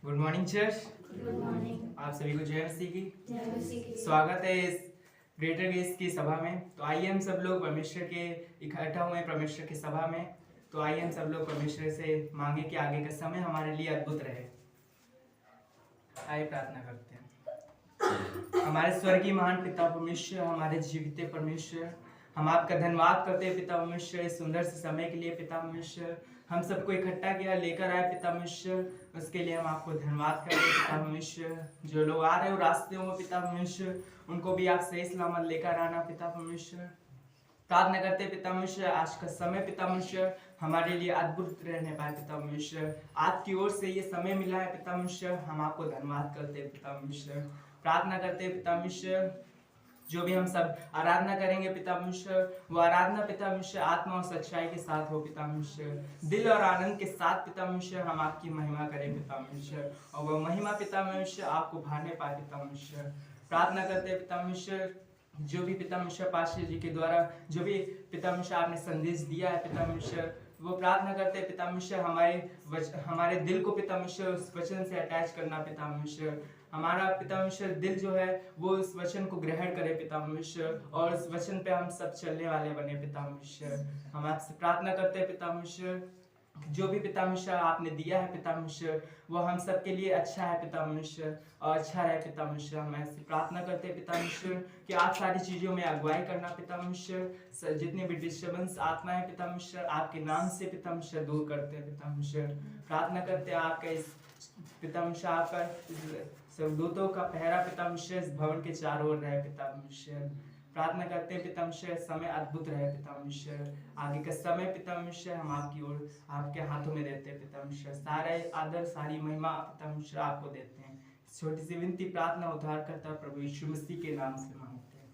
Good morning church. Good morning. आप सभी को जय मसीह की। जय मसीह की। स्वागत है इस ग्रेटर ग्रेस की सभा में। तो आइए हम सब लोग परमेश्वर के इकट्ठा हुए परमेश्वर की सभा में। तो आइए हम सब लोग परमेश्वर से मांगे कि आगे का समय हमारे लिए अद्भुत रहे। आइए प्रार्थना करते हैं। हमारे स्वर्गीय महान पिता परमेश्वर, हमारे जीवित परमेश्वर, हम आपका धन्यवाद करते हैं पिता परमेश्वर इस सुंदर से समय के लिए। पिता परमेश्वर हम सबको इकट्ठा किया, लेकर आए पिता परमेश्वर, उसके लिए हम आपको धन्यवाद करते हैं पिता परमेश्वर। जो लोग आ रहे हो रास्ते में पिता परमेश्वर, उनको भी आप सही सलामत लेकर आना पिता परमेश्वर। प्रार्थना करते पिता परमेश्वर आज का समय पिता परमेश्वर हमारे लिए अद्भुत रहने पाए पिता परमेश्वर। आपकी ओर से ये समय मिला है पिता परमेश्वर, हम आपको धन्यवाद करते हैं पिता परमेश्वर। प्रार्थना करते हैं पिता परमेश्वर जो भी हम सब आराधना करेंगे पिता परमेश्वर, वो आराधना पिता परमेश्वर आत्मा और सच्चाई के साथ हो पिता परमेश्वर। दिल और आनंद के साथ पिता परमेश्वर हम आपकी महिमा करें पिता परमेश्वर, और वह महिमा पिता परमेश्वर आपको भाने पाए पिता परमेश्वर। प्रार्थना करते हैं पिता परमेश्वर जो भी पिता परमेश्वर पास्टर जी के द्वारा जो भी पिता परमेश्वर आपने संदेश दिया है पिता परमेश्वर, वो प्रार्थना करते हैं पिता परमेश्वर हमारे दिल को पिता परमेश्वर उस वचन से अटैच करना पिता परमेश्वर। हमारा पिता परमेश्वर दिल जो है वो उस वचन को ग्रहण करे पिता परमेश्वर, और उस वचन पे हम सब चलने वाले बने पिता परमेश्वर। हम आपसे प्रार्थना करते हैं पिता परमेश्वर जो भी पिता परमेश्वर आपने दिया है पिता परमेश्वर, वो हम सब के लिए अच्छा है पिता परमेश्वर, और अच्छा रहे पिता परमेश्वर। हम ऐसे प्रार्थना करते हैं पिता परमेश्वर कि आप सारी चीज़ों में अगुवाई करना पिता परमेश्वर। जितने भी डिस्टर्बेंस आत्मा है पिता परमेश्वर आपके नाम से पिता परमेश्वर दूर करते हैं पिता परमेश्वर। प्रार्थना करते हैं आपका इस पिता परमेश्वर आपका स्वर्गदूतों का पहरा पिता परमेश्वर इस भवन के चारों ओर रहे पिता परमेश्वर। प्रार्थना करते हैं पिता परमेश्वर समय अद्भुत रहे पिता परमेश्वर। आगे का समय पिता परमेश्वर हम आपकी ओर आपके हाथों में देते हैं पिता परमेश्वर। सारे आदर सारी महिमा पिता परमेश्वर आपको देते हैं। छोटी सी विनती प्रार्थना उद्धार करता प्रभु यीशु मसीह के नाम से मांगते हैं,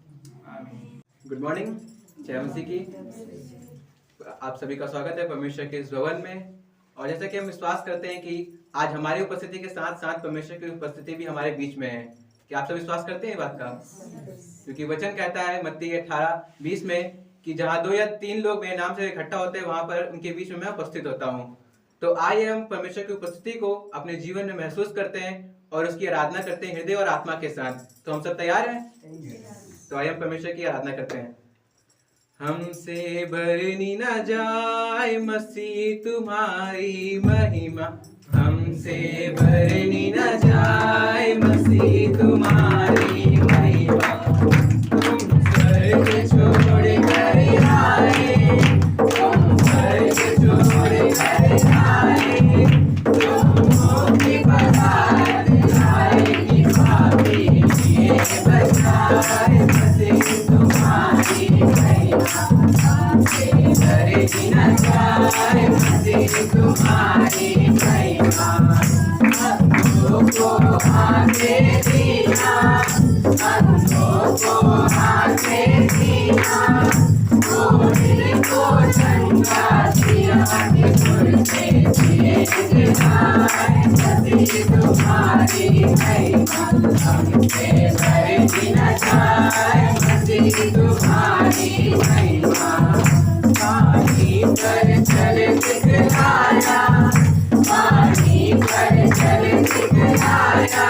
आमीन। गुड मॉर्निंग, जय मसीह की। आप सभी का स्वागत है परमेश्वर के इस भवन में। और जैसा कि हम विश्वास करते हैं कि आज हमारी उपस्थिति के साथ साथ परमेश्वर की उपस्थिति भी हमारे बीच में है। कि आप सब विश्वास करते हैं बात का? क्योंकि वचन कहता है मत्ती 18:20 में कि जहाँ 2 या 3 लोग मेरे नाम से इकट्ठा होते हैं वहां पर उनके बीच में मैं उपस्थित होता हूँ। तो आइए हम परमेश्वर की उपस्थिति को अपने जीवन में महसूस करते हैं और उसकी आराधना करते हैं हृदय और आत्मा के साथ। तो हम सब तैयार हैं? तो आइए हम परमेश्वर की आराधना करते हैं। हमसे बरनी न जाए मसीह तुम्हारी महिमा, हमसे बरनी न जाए मसीह तुम्हारी महिमा। तुम स्वर्ग छोड़ कर आए, तुम स्वर्ग छोड़ कर आए, तुम मुक्ति पदार्थ लाए पापी किए बचाए मसीह तुम्हारी महिमा। हमसे बरनी न जाए मसीह तुम्हारी महिमा। अंधों को आंखें दीना, अंधों को आंखें दीना, कोढ़ी को चंगा दिया, गुरते दिए दिखाए मसीह तुम्हारी महिमा। हमसे बरनी न जाए मसीह तुम्हारी महिमा। पानी पर चल दिखलाया, पानी पर चल दिखलाया,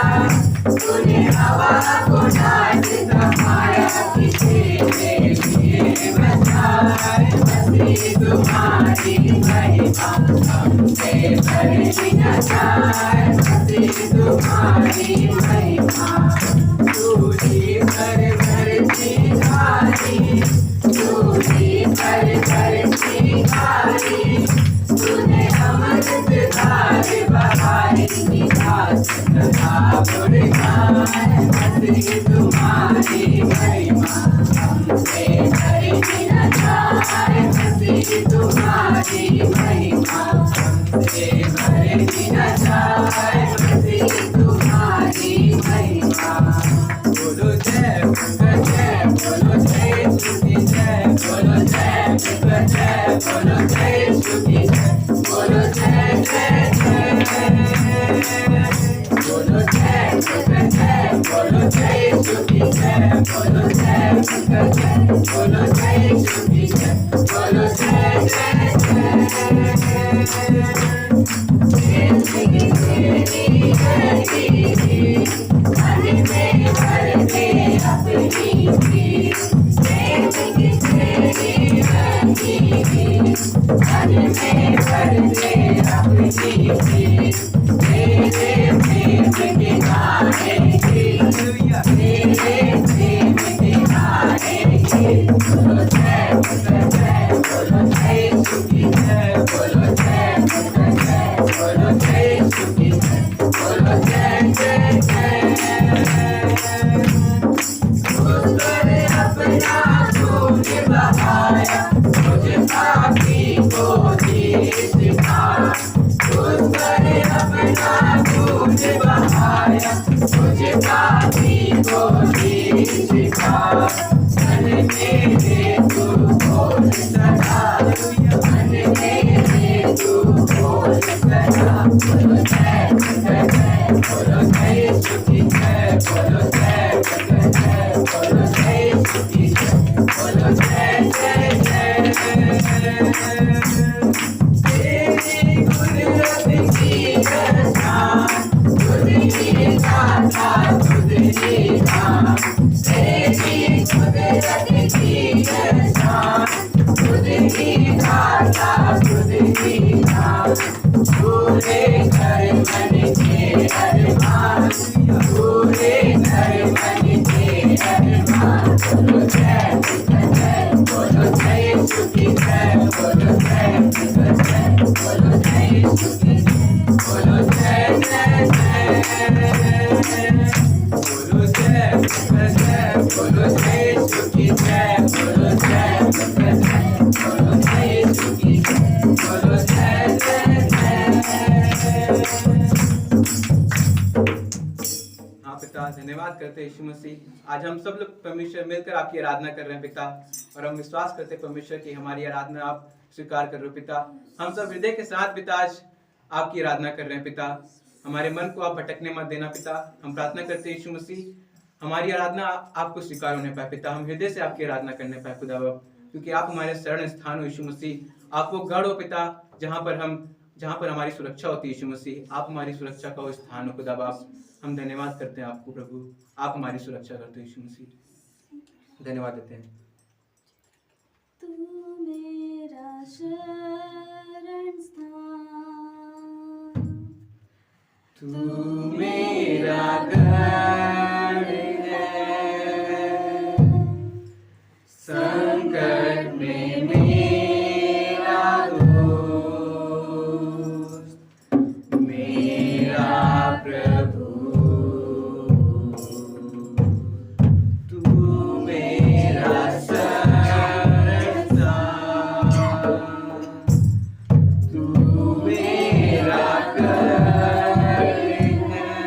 तूने हवा को डांट दबाया, किसी लिए बचाए मसीह तुम्हारी महिमा। हमसे बरनी न जाए मसीह तुम्हारी महिमा। दूरी पर भरती धारी, दूरी पर भरती धारी, तूने अमृत धार बहाई, निवास सदा गुणगान मसीह तुम्हारी महिमा। हमसे बरनी न जाए मसीह तुम्हारी महिमा। हमसे बरनी न जाए मसीह तुम्हारी महिमा। बोलो जय जय, बोलो जय सुखी जय, बोलो जय जय, बोलो जय सुखी जय, बोलो जय जय जय, बोलो जय जय, बोलो जय सुखी जय, बोलो जय जय, बोलो जय सुखी जय, बोलो जय जय जय। हाँ पिता, धन्यवाद करते हैं यीशु मसीह। आज हम सब लोग परमेश्वर मिलकर आपकी आराधना कर रहे हैं पिता, और हम विश्वास करते हैं परमेश्वर की हमारी आराधना आप स्वीकार कर रहे हो पिता। हम सब हृदय के साथ पिता आज आपकी आराधना कर रहे हैं पिता। हमारे मन को आप भटकने मत देना पिता। हम प्रार्थना करते हैं यीशु मसीह हमारी आराधना आपको स्वीकार होने पाए पिता। हम हृदय से आपकी आराधना करने पाए खुदा बाप, क्योंकि आप हमारे शरण स्थान हो यीशु मसीह। आप वो गढ़ हो पिता जहाँ पर हमारी सुरक्षा होती है यीशु मसीह। आप हमारी सुरक्षा का वो स्थान हो खुदा बाप। हम धन्यवाद करते हैं आपको प्रभु, आप हमारी सुरक्षा करते हो यीशु मसीह। धन्यवाद देते हैं। तू मेरा शरण स्थान, तू मेरा गढ़ है, संकट में मेरा दोस्त, मेरा प्रभु। तू मेरा शरण स्थान, तू मेरा गढ़ है,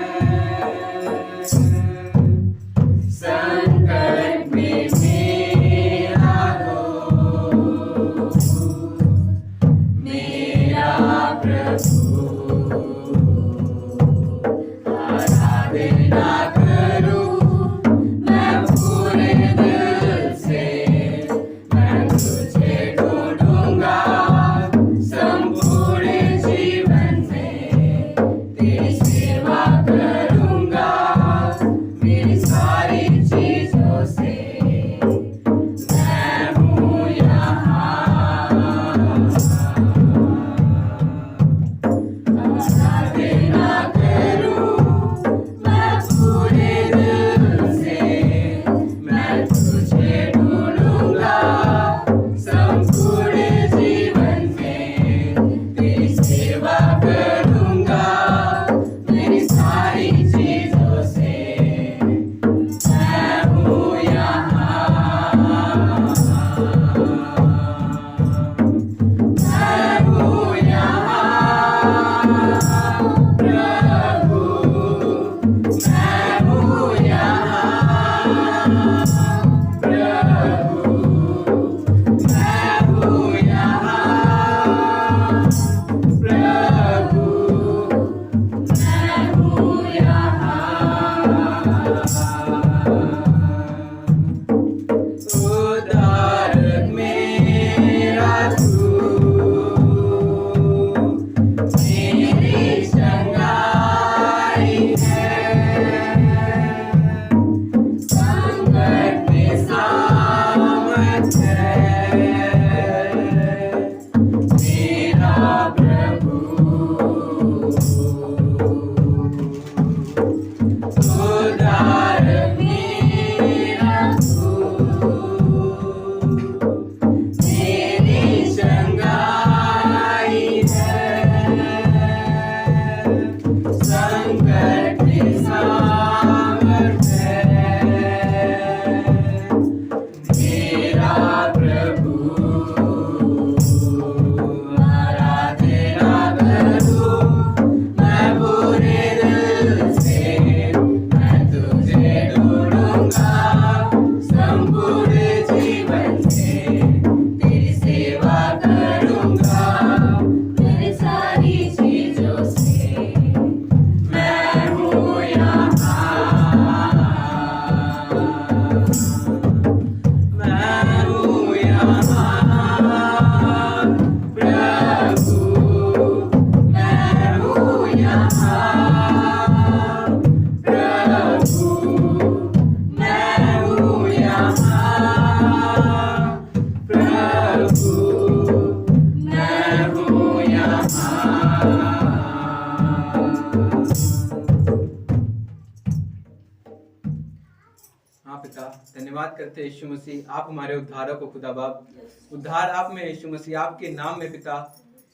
धन्यवाद करते हैं यीशु मसीह, आप हमारे उद्धारक हो खुदा बाप। उद्धार आप में यीशु मसीह, आपके नाम में पिता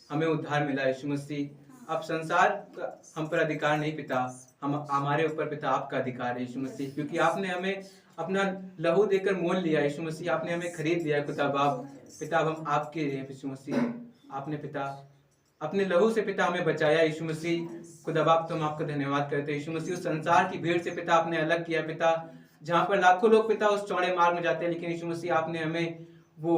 हमें उद्धार मिला यीशु मसीह। अब संसार का हम पर अधिकार नहीं पिता, हम हमारे ऊपर पिता आपका अधिकार है यीशु मसीह, क्योंकि आपने हमें अपना लहू देकर मोल लिया यीशु मसीह, आपने हमें खरीद लिया खुदा बाप। पिता अब हम आपके हैं यीशु मसीह, आपने पिता अपने लहू से पिता हमें बचाया यीशु मसीह। खुदा बाप तो हम आपका धन्यवाद करते हैं यीशु मसीह। उस संसार की भीड़ से पिता आपने अलग किया पिता, जहाँ पर लाखों लोग पिता उस चौड़े मार्ग में जाते हैं, लेकिन यीशु मसीह आपने हमें वो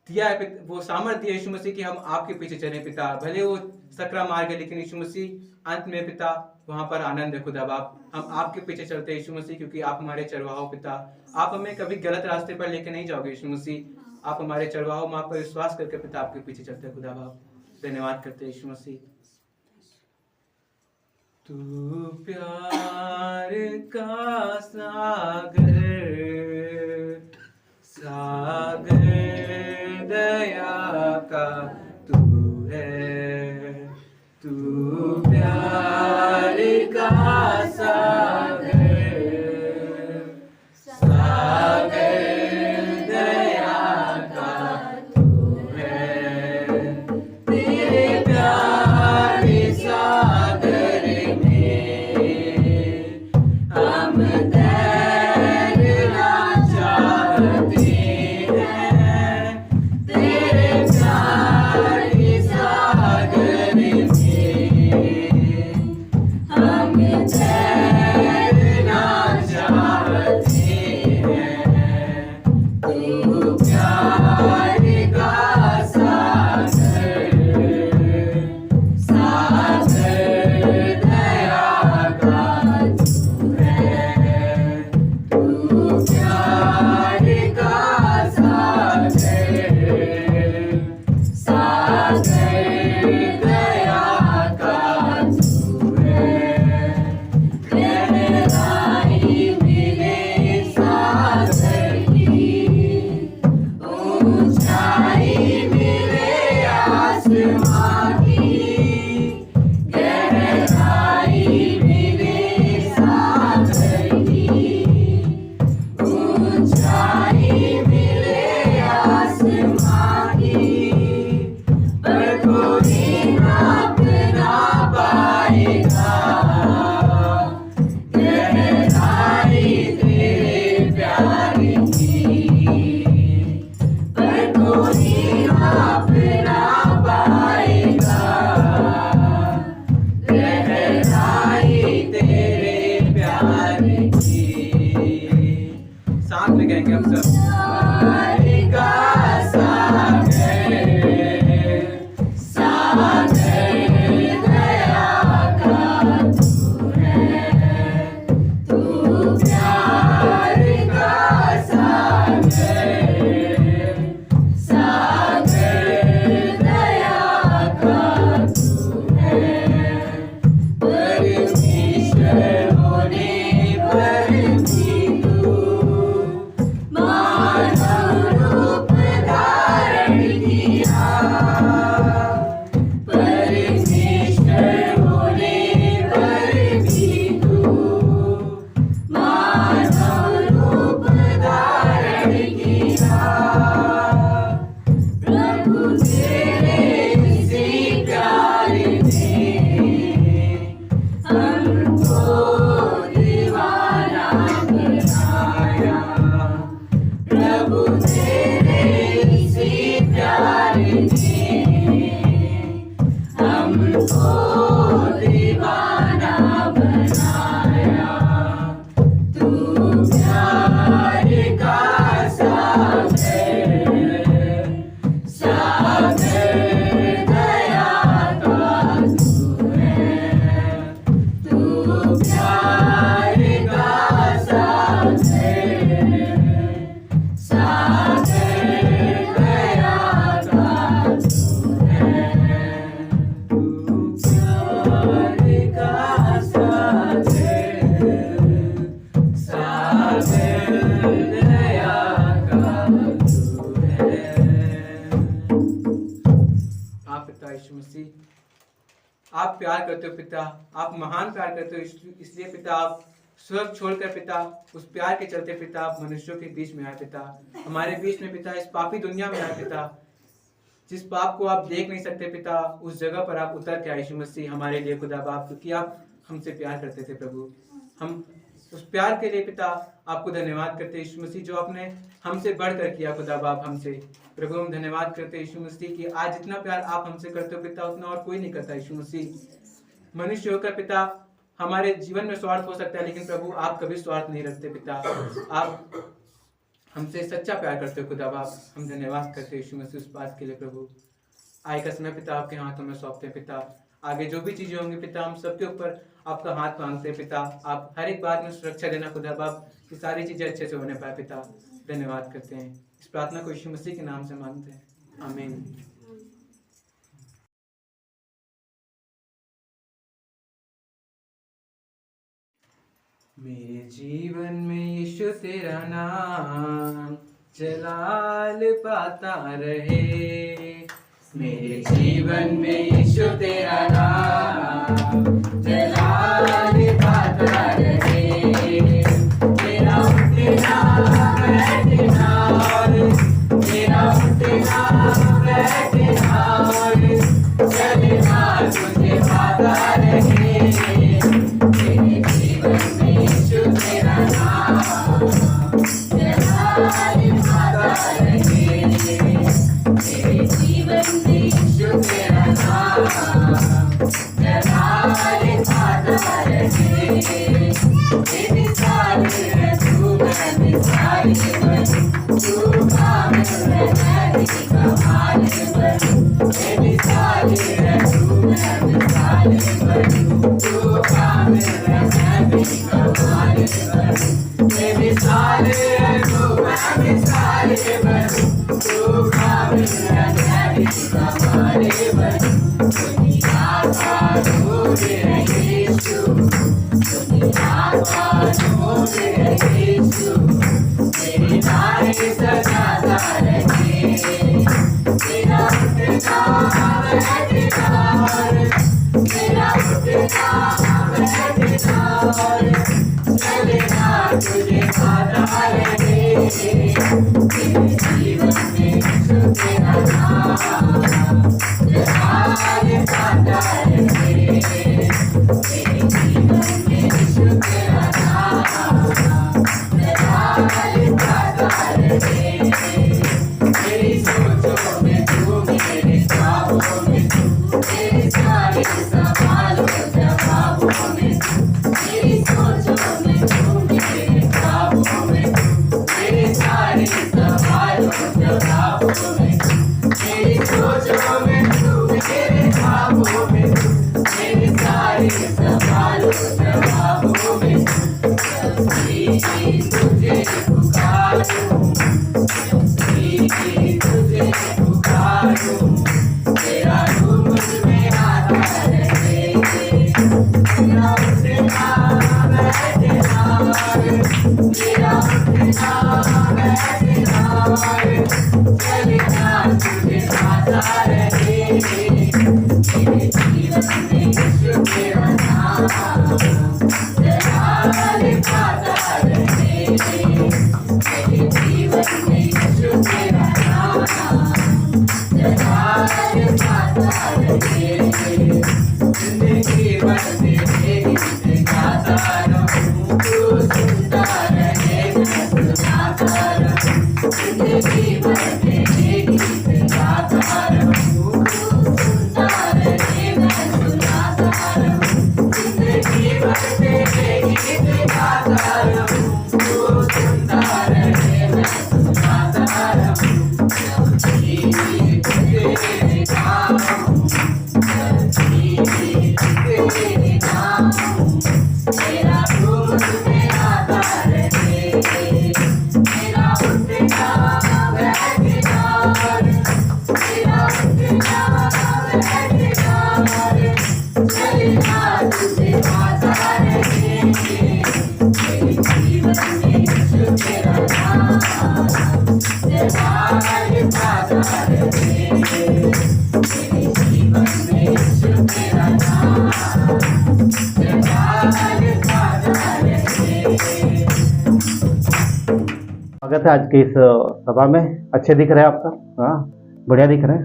दिया है, वो सामर्थ्य दिया यीशु मसीह कि हम आपके पीछे चले पिता। भले वो सकरा मार्ग है, लेकिन यीशु मसीह अंत में पिता वहां पर आनंद है खुदा बाप। हम आपके पीछे चलते हैं यीशु मसीह, क्योंकि आप हमारे चरवाहो पिता। आप हमें कभी गलत रास्ते पर लेके नहीं जाओगे यीशु मसीह, आप हमारे चरवाहो। हम आप पर विश्वास करके पिता आपके पीछे चलते हैं खुदा बाप। धन्यवाद करते हैं यीशु मसीह। तू प्यार का सागर, सागर दया का तू है, तू प्यार का सागर, सागर दया का तू है। तेरे प्यार सागर में हम तैरना चाहते हैं। तेरे प्यार सागर में हम तैरना चाहते हैं। तू प्यार का सागर, सागर दया का तू है। तू प्यार का सागर, सागर दया का तू है। गहराई मिले सागर की, ऊंचाई मिले आसमां की। गहराई मिले सागर की, ऊंचाई मिले आसमां की। पर कोई नाप ना पाएगा गहराई तेरे प्यार की। पर कोई नाप ना पाएगा गहराई तेरे प्यार की। साथ में कहेंगे हम सब। प्यार का सागर, सागर दया का तू है। तू प्यार का सागर, सागर दया का तू है। परमेश्वर होने पर भी तू मानव रूप धारण किया। परमेश्वर होने पर भी तू मानव रूप धारण किया। प्रभु तेरे इसी प्यार ने हमको दीवाना बनाया। प्रभु तेरे इसी प्यार ने हमको दीवाना बनाया। तू प्यार का सागर, सागर दया का तू है। तू प्यार का सागर, सागर दया का तू है। तू प्यार का सागर, सागर दया का तू है। आप पिता यीशु मसीह, आप प्यार करते हो पिता, आप महान प्यार करते हो, इसलिए पिता आप स्वर्ग छोड़कर पिता उस प्यार के चलते पिता आप मनुष्यों के बीच में आए पिता, हमारे बीच में पिता, इस पापी दुनिया में आए पिता, जिस पाप को आप देख नहीं सकते पिता, उस जगह पर आप उतर के आए यीशु मसीह हमारे लिए खुदा बाप, क्योंकि आप हमसे प्यार करते थे प्रभु। हम उस प्यार के लिए पिता आपको धन्यवाद करते यीशु मसीह, जो आपने हमसे बढ़कर किया खुदा बाप हमसे। प्रभु हम धन्यवाद करते यीशु मसीह कि आज जितना प्यार आप हमसे करते हो पिता, उतना और कोई नहीं करता यीशु मसीह। मनुष्य होकर पिता हमारे जीवन में स्वार्थ हो सकता है, लेकिन प्रभु आप कभी स्वार्थ नहीं रखते पिता, आप हमसे सच्चा प्यार करते हो खुदा बाप। हम धन्यवाद करते हैं यीशु मसीह उस बात के लिए प्रभु। आय का समय पिता आपके हाथों में सौंपते हैं पिता, आगे जो भी चीजें होंगी पिता हम सबके ऊपर आपका हाथ मांगते हैं पिता, आप हर एक बात में सुरक्षा देना खुदा बाप, कि सारी चीजें अच्छे से होने पाए पिता। धन्यवाद करते हैं, इस प्रार्थना को यीशु मसीह के नाम से मांगते हैं, आमीन। मेरे जीवन में यीशु तेरा नाम जलाल पाता रहे, मेरे जीवन में यीशु तेरा नाम जलाल पाता रहे, तेरा उठना बैठना तेरा उठना बैठना चलना तुझे पाता रहे, मेरे जीवन में यीशु तेरा नाम जलाल पाता रहे, मेरे जीवन में यीशु तेरा नाम जलाल पाता रहे, तेरी सारी रसूल मैं मिसाल बनूं, तू कामिल मैं भी कमाल बनूं, तेरी सारी रसूल मैं मिसाल बनूं, तू कामिल मैं भी कमाल बनूं, तेरी सारी रसूल मैं मिसाल बनूं, तू कामिल मैं भी कमाल बनूं, दुनिया का नूर है यीशु, दुनिया का नूर है यीशु, तेरी नाम सजाता रहे, तेरा उठना बैठना तेरा उठना बैठना चलना तुझे पाता रहे, तेरे जीवन में यीशु तेरा नाम जलाल पाता रहे, तेरे जीवन में यीशु तेरा नाम जलाल पाता रहे, मेरी सोचों में तू, मेरे ख्वाबों में तू, तेरे सारे सवालों जवाबों में तू, मेरी सोचों में तू, मेरे ख्वाबों में तू, तेरे सारे सवालों जवाबों में तू, मेरी सोचों में तू, मेरे ख्वाबों में तू, मेरे सारे सवालों जवाबों में तू, तुझे पुकारूं, तुझे पुकारूं, तेरा रूप मुझ में आता रहे, तेरा उठना बैठना तेरा उठना बैठना चलना तुझे पाता रहे, तेरे जीवन में यीशु तेरा नाम जलाल पाता रहे, तेरे जीवन में यीशु तेरा नाम जलाल पाता रहे, जिंदगी भर तेरे गीत गाता रहूं, तू सुनता रहे मैं सुनाता रहूं, जिंदगी भर तेरे गीत गाता रहूं, तू सुनता रहे मैं सुनाता रहूं, जिंदगी भर तेरे गीत गाता रहूं, तू सुनता रहे मैं सुनाता रहूं, तेरे नाम तेरे नाम तेरा रूप में आता रहे, तेरा उठना बैठना तेरा उठना बैठना चलना तुझे पाता रहे, तेरे जीवन में यीशु तेरा नाम जलाल पाता रहे, तेरे जीवन में यीशु तेरा नाम जलाल पाता रहे, स्वागत है आज की इस सभा में। अच्छे दिख रहे हैं आप सब? हाँ, बढ़िया दिख रहे हैं।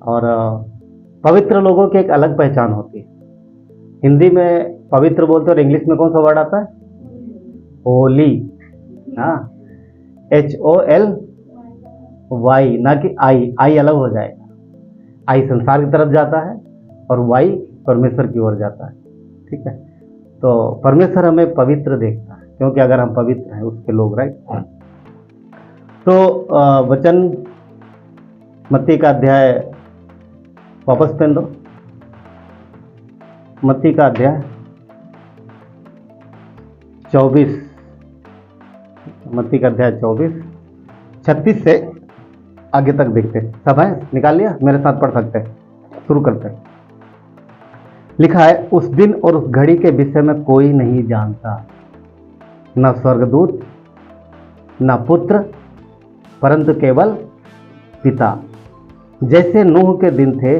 और पवित्र लोगों की एक अलग पहचान होती है। हिंदी में पवित्र बोलते हैं और इंग्लिश में कौन सा वर्ड आता है? होली। हाँ, HOLY, ना कि आई अलग हो जाएगा। आई संसार की तरफ जाता है और वाई परमेश्वर की ओर जाता है। ठीक है, तो परमेश्वर हमें पवित्र देखता है, क्योंकि अगर हम पवित्र हैं उसके लोग, राइट। तो वचन मत्ती का अध्याय वापस पेन दो। मत्ती का अध्याय 24, मत्ती का अध्याय 24, 36 से आगे तक देखते हैं। सब है, निकाल लिया? मेरे साथ पढ़ सकते हैं। शुरू करते हैं। लिखा है, उस दिन और उस घड़ी के विषय में कोई नहीं जानता, न स्वर्गदूत न पुत्र, परंतु केवल पिता। जैसे नूह के दिन थे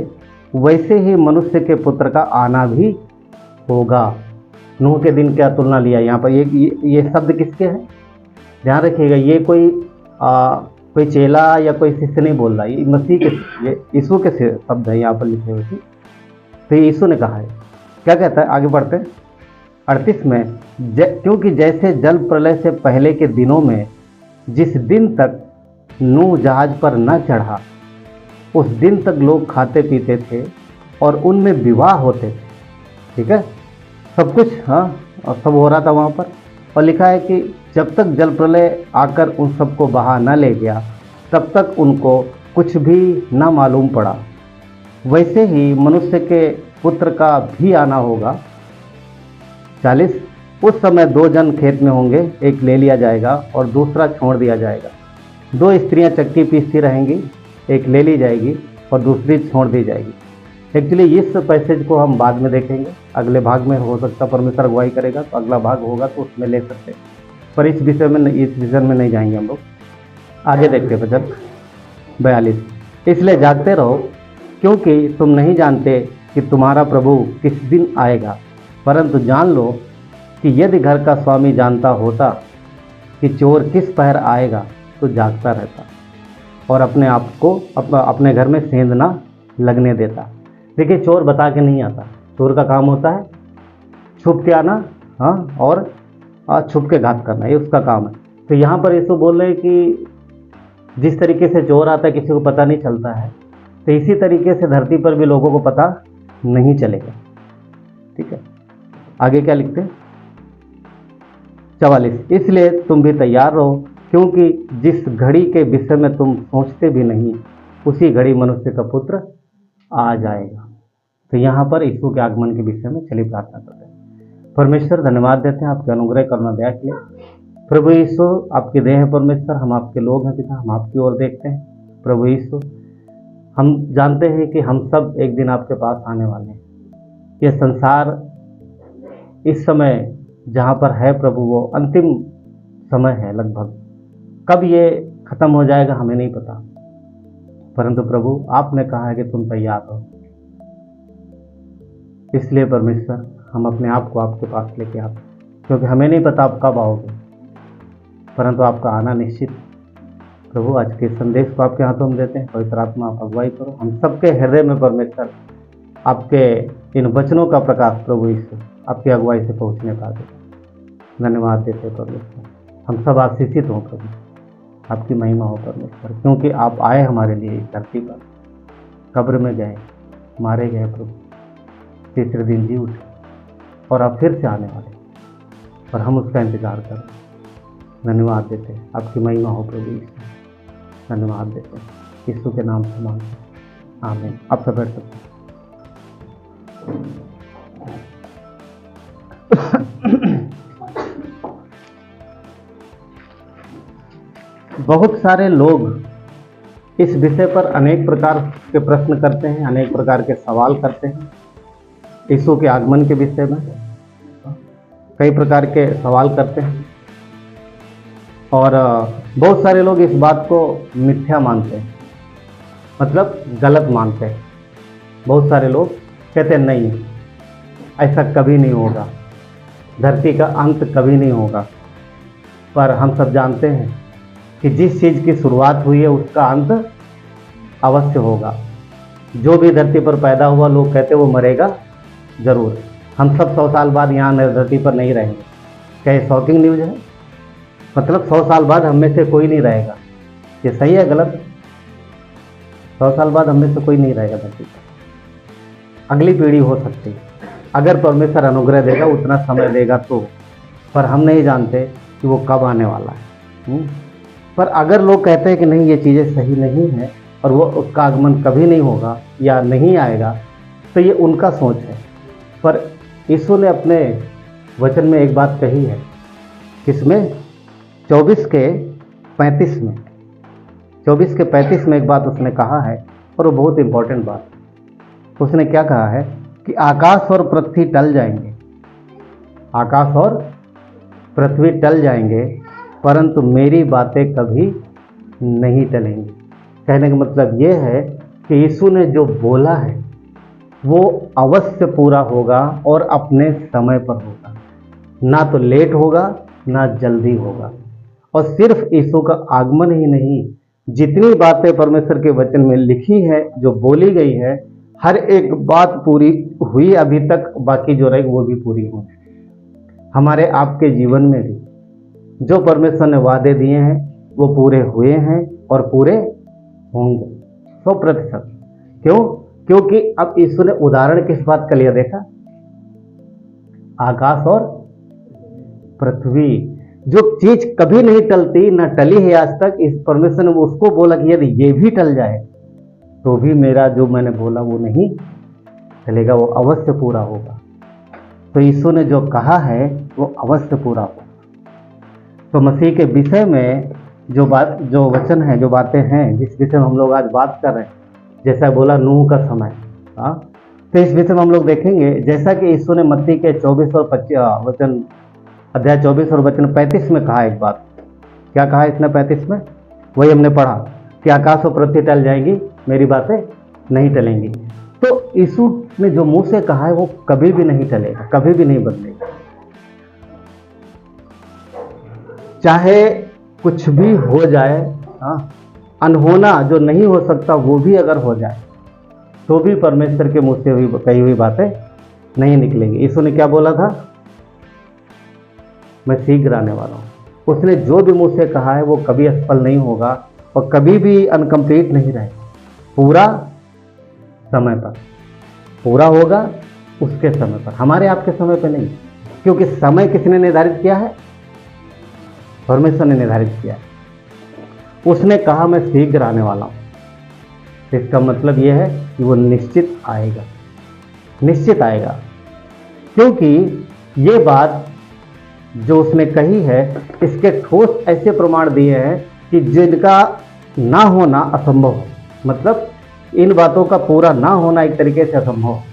वैसे ही मनुष्य के पुत्र का आना भी होगा। नूह के दिन क्या तुलना लिया यहाँ पर? ये शब्द किसके हैं? ध्यान रखिएगा, ये कोई चेला या कोई शिष्य नहीं बोल रहा, ये मसीह के, ये यीशु के शब्द है यहाँ पर लिखे हुए। तो ये यीशु ने कहा है। क्या कहता है? आगे बढ़ते हैं 38 में, क्योंकि जैसे जल प्रलय से पहले के दिनों में जिस दिन तक नूह जहाज पर न चढ़ा उस दिन तक लोग खाते पीते थे और उनमें विवाह होते थे। ठीक है, सब कुछ, हाँ, और सब हो रहा था वहाँ पर। और लिखा है कि जब तक जल प्रलय आकर उन सबको बहा न ले गया तब तक उनको कुछ भी न मालूम पड़ा। वैसे ही मनुष्य के पुत्र का भी आना होगा। 40, उस समय 2 जन खेत में होंगे, एक ले लिया जाएगा और दूसरा छोड़ दिया जाएगा। 2 स्त्रियां चक्की पीसती रहेंगी, एक ले ली जाएगी और दूसरी छोड़ दी जाएगी। एक्चुअली इस पैसेज को हम बाद में देखेंगे, अगले भाग में हो सकता परमेश्वर अगुवाई करेगा तो अगला भाग होगा तो उसमें ले सकते हैं, पर इस विषय में, इस विजन में नहीं जाएंगे हम लोग। आगे देखते हैं वचन 42, इसलिए जागते रहो, क्योंकि तुम नहीं जानते कि तुम्हारा प्रभु किस दिन आएगा। परंतु जान लो कि यदि घर का स्वामी जानता होता कि चोर किस पहर आएगा तो जागता रहता और अपने आप को अपने घर में सेंध ना लगने देता। देखिए, चोर बता के नहीं आता, चोर का काम होता है छुप के आना, हाँ, और छुप के घात करना, ये उसका काम है। तो यहाँ पर यीशु बोल रहे हैं कि जिस तरीके से चोर आता है किसी को पता नहीं चलता है, तो इसी तरीके से धरती पर भी लोगों को पता नहीं चलेगा। ठीक है, आगे क्या लिखते हैं? 44, इसलिए तुम भी तैयार रहो, क्योंकि जिस घड़ी के विषय में तुम सोचते भी नहीं उसी घड़ी मनुष्य का पुत्र आ जाएगा। तो यहाँ पर यीशु के आगमन के विषय में चलिए प्रार्थना करते हैं। परमेश्वर, धन्यवाद देते हैं आपके अनुग्रह करुणा दया के लिए। प्रभु यीशु, आपकी देह है परमेश्वर, हम आपके लोग हैं पिता, हम आपकी ओर देखते हैं। प्रभु यीशु, हम जानते हैं कि हम सब एक दिन आपके पास आने वाले हैं। ये संसार इस समय जहाँ पर है प्रभु, वो अंतिम समय है लगभग। कब ये खत्म हो जाएगा हमें नहीं पता, परंतु प्रभु आपने कहा है कि तुम तैयार हो। इसलिए परमेश्वर, हम अपने आप को आपके पास लेके आते, क्योंकि हमें नहीं पता आप कब आओगे, परंतु आपका आना निश्चित। प्रभु, आज के संदेश को आपके हाथों में देते हैं। पवित्र आत्मा, आप अगुवाई करो हम सबके हृदय में परमेश्वर, आपके इन वचनों का प्रकाश प्रभु यीशु आपकी अगुवाई से पहुँचने पा दे। धन्यवाद देते परमेश्वर, हम सब आशीषित हों प्रभु, आपकी महिमा हो परमेश्वर, क्योंकि आप आए हमारे लिए इस धरती पर, कब्र में गए, मारे गए प्रभु, तीसरे दिन जी उठे और आप फिर से आने वाले, और हम उसका इंतजार कर रहे हैं। धन्यवाद देते हैं, आपकी महिमा हो प्रभु यीशु, धन्यवाद देते हैं यीशु के नाम से मांगते हैं, आमीन। आप सब बैठ सकते हैं। बहुत सारे लोग इस विषय पर अनेक प्रकार के प्रश्न करते हैं, अनेक प्रकार के सवाल करते हैं। यीशु के आगमन के विषय में कई प्रकार के सवाल करते हैं, और बहुत सारे लोग इस बात को मिथ्या मानते हैं, मतलब गलत मानते हैं। बहुत सारे लोग कहते हैं नहीं, ऐसा कभी नहीं होगा, धरती का अंत कभी नहीं होगा, पर हम सब जानते हैं कि जिस चीज़ की शुरुआत हुई है उसका अंत अवश्य होगा। जो भी धरती पर पैदा हुआ लोग कहते वो मरेगा जरूर। हम सब 100 साल बाद यहाँ धरती पर नहीं रहेंगे। क्या ये शॉकिंग न्यूज़ है? मतलब 100 साल बाद हम में से कोई नहीं रहेगा। ये सही है गलत? 100 साल बाद हम में से कोई नहीं रहेगा धरती पर। अगली पीढ़ी हो सकती है अगर परमेश्वर अनुग्रह देगा, उतना समय देगा तो, पर हम नहीं जानते कि वो कब आने वाला है। पर अगर लोग कहते हैं कि नहीं ये चीज़ें सही नहीं है और वो उसका आगमन कभी नहीं होगा या नहीं आएगा, तो ये उनका सोच है। पर यीशु ने अपने वचन में एक बात कही है, किसमें? 24 के 35 में। 24 के 35 में एक बात उसने कहा है और वो बहुत इंपॉर्टेंट बात। उसने क्या कहा है कि आकाश और पृथ्वी टल जाएंगे, आकाश और पृथ्वी टल जाएंगे, परंतु मेरी बातें कभी नहीं टलेंगी। कहने का मतलब ये है कि यीशु ने जो बोला है वो अवश्य पूरा होगा और अपने समय पर होगा। ना तो लेट होगा ना जल्दी होगा। और सिर्फ यीशु का आगमन ही नहीं, जितनी बातें परमेश्वर के वचन में लिखी है, जो बोली गई है, हर एक बात पूरी हुई अभी तक, बाकी जो रहेगी वो भी पूरी होगी। हमारे आपके जीवन में भी जो परमेश्वर ने वादे दिए हैं वो पूरे हुए हैं और पूरे होंगे 100%। क्यों? क्योंकि अब यीशु ने उदाहरण किस बात का लिया? देखा, आकाश और पृथ्वी, जो चीज कभी नहीं टलती, ना टली है आज तक, इस परमेश्वर ने उसको बोला कि यदि ये भी टल जाए तो भी मेरा जो मैंने बोला वो नहीं टलेगा, वो अवश्य पूरा होगा। तो यीशु ने जो कहा है वो अवश्य पूरा होगा। तो मसीह के विषय में जो वचन है, जो बातें हैं, जिस विषय में हम लोग आज बात कर रहे हैं, जैसा बोला नूह का समय, तो इस विषय में हम लोग देखेंगे, जैसा कि यीशु ने मत्ती के 24 और 25 वचन, अध्याय 24 और वचन 35 में कहा एक बात। क्या कहा इसने 35 में? वही हमने पढ़ा कि आकाश और पृथ्वी टल जाएगी, मेरी बातें नहीं टलेंगी। तो यीशु ने जो मुंह से कहा है वो कभी भी नहीं टलेगा, कभी भी नहीं बदलेगा। चाहे कुछ भी हो जाए, अनहोना जो नहीं हो सकता वो भी अगर हो जाए तो भी परमेश्वर के मुंह से कही हुई बातें नहीं निकलेंगी। यीशु ने क्या बोला था? मैं शीघ्र आने वाला हूं। उसने जो भी मुंह से कहा है वो कभी असफल नहीं होगा और कभी भी अनकम्प्लीट नहीं रहेगा। पूरा समय पर पूरा होगा, उसके समय पर, हमारे आपके समय पर नहीं। क्योंकि समय किसने निर्धारित किया है? परमेश्वर ने निर्धारित किया है। उसने कहा मैं शीघ्र आने वाला हूं। इसका मतलब यह है कि वो निश्चित आएगा, निश्चित आएगा। क्योंकि ये बात जो उसने कही है, इसके ठोस ऐसे प्रमाण दिए हैं कि जिनका ना होना असंभव है। मतलब इन बातों का पूरा ना होना एक तरीके से असंभव है।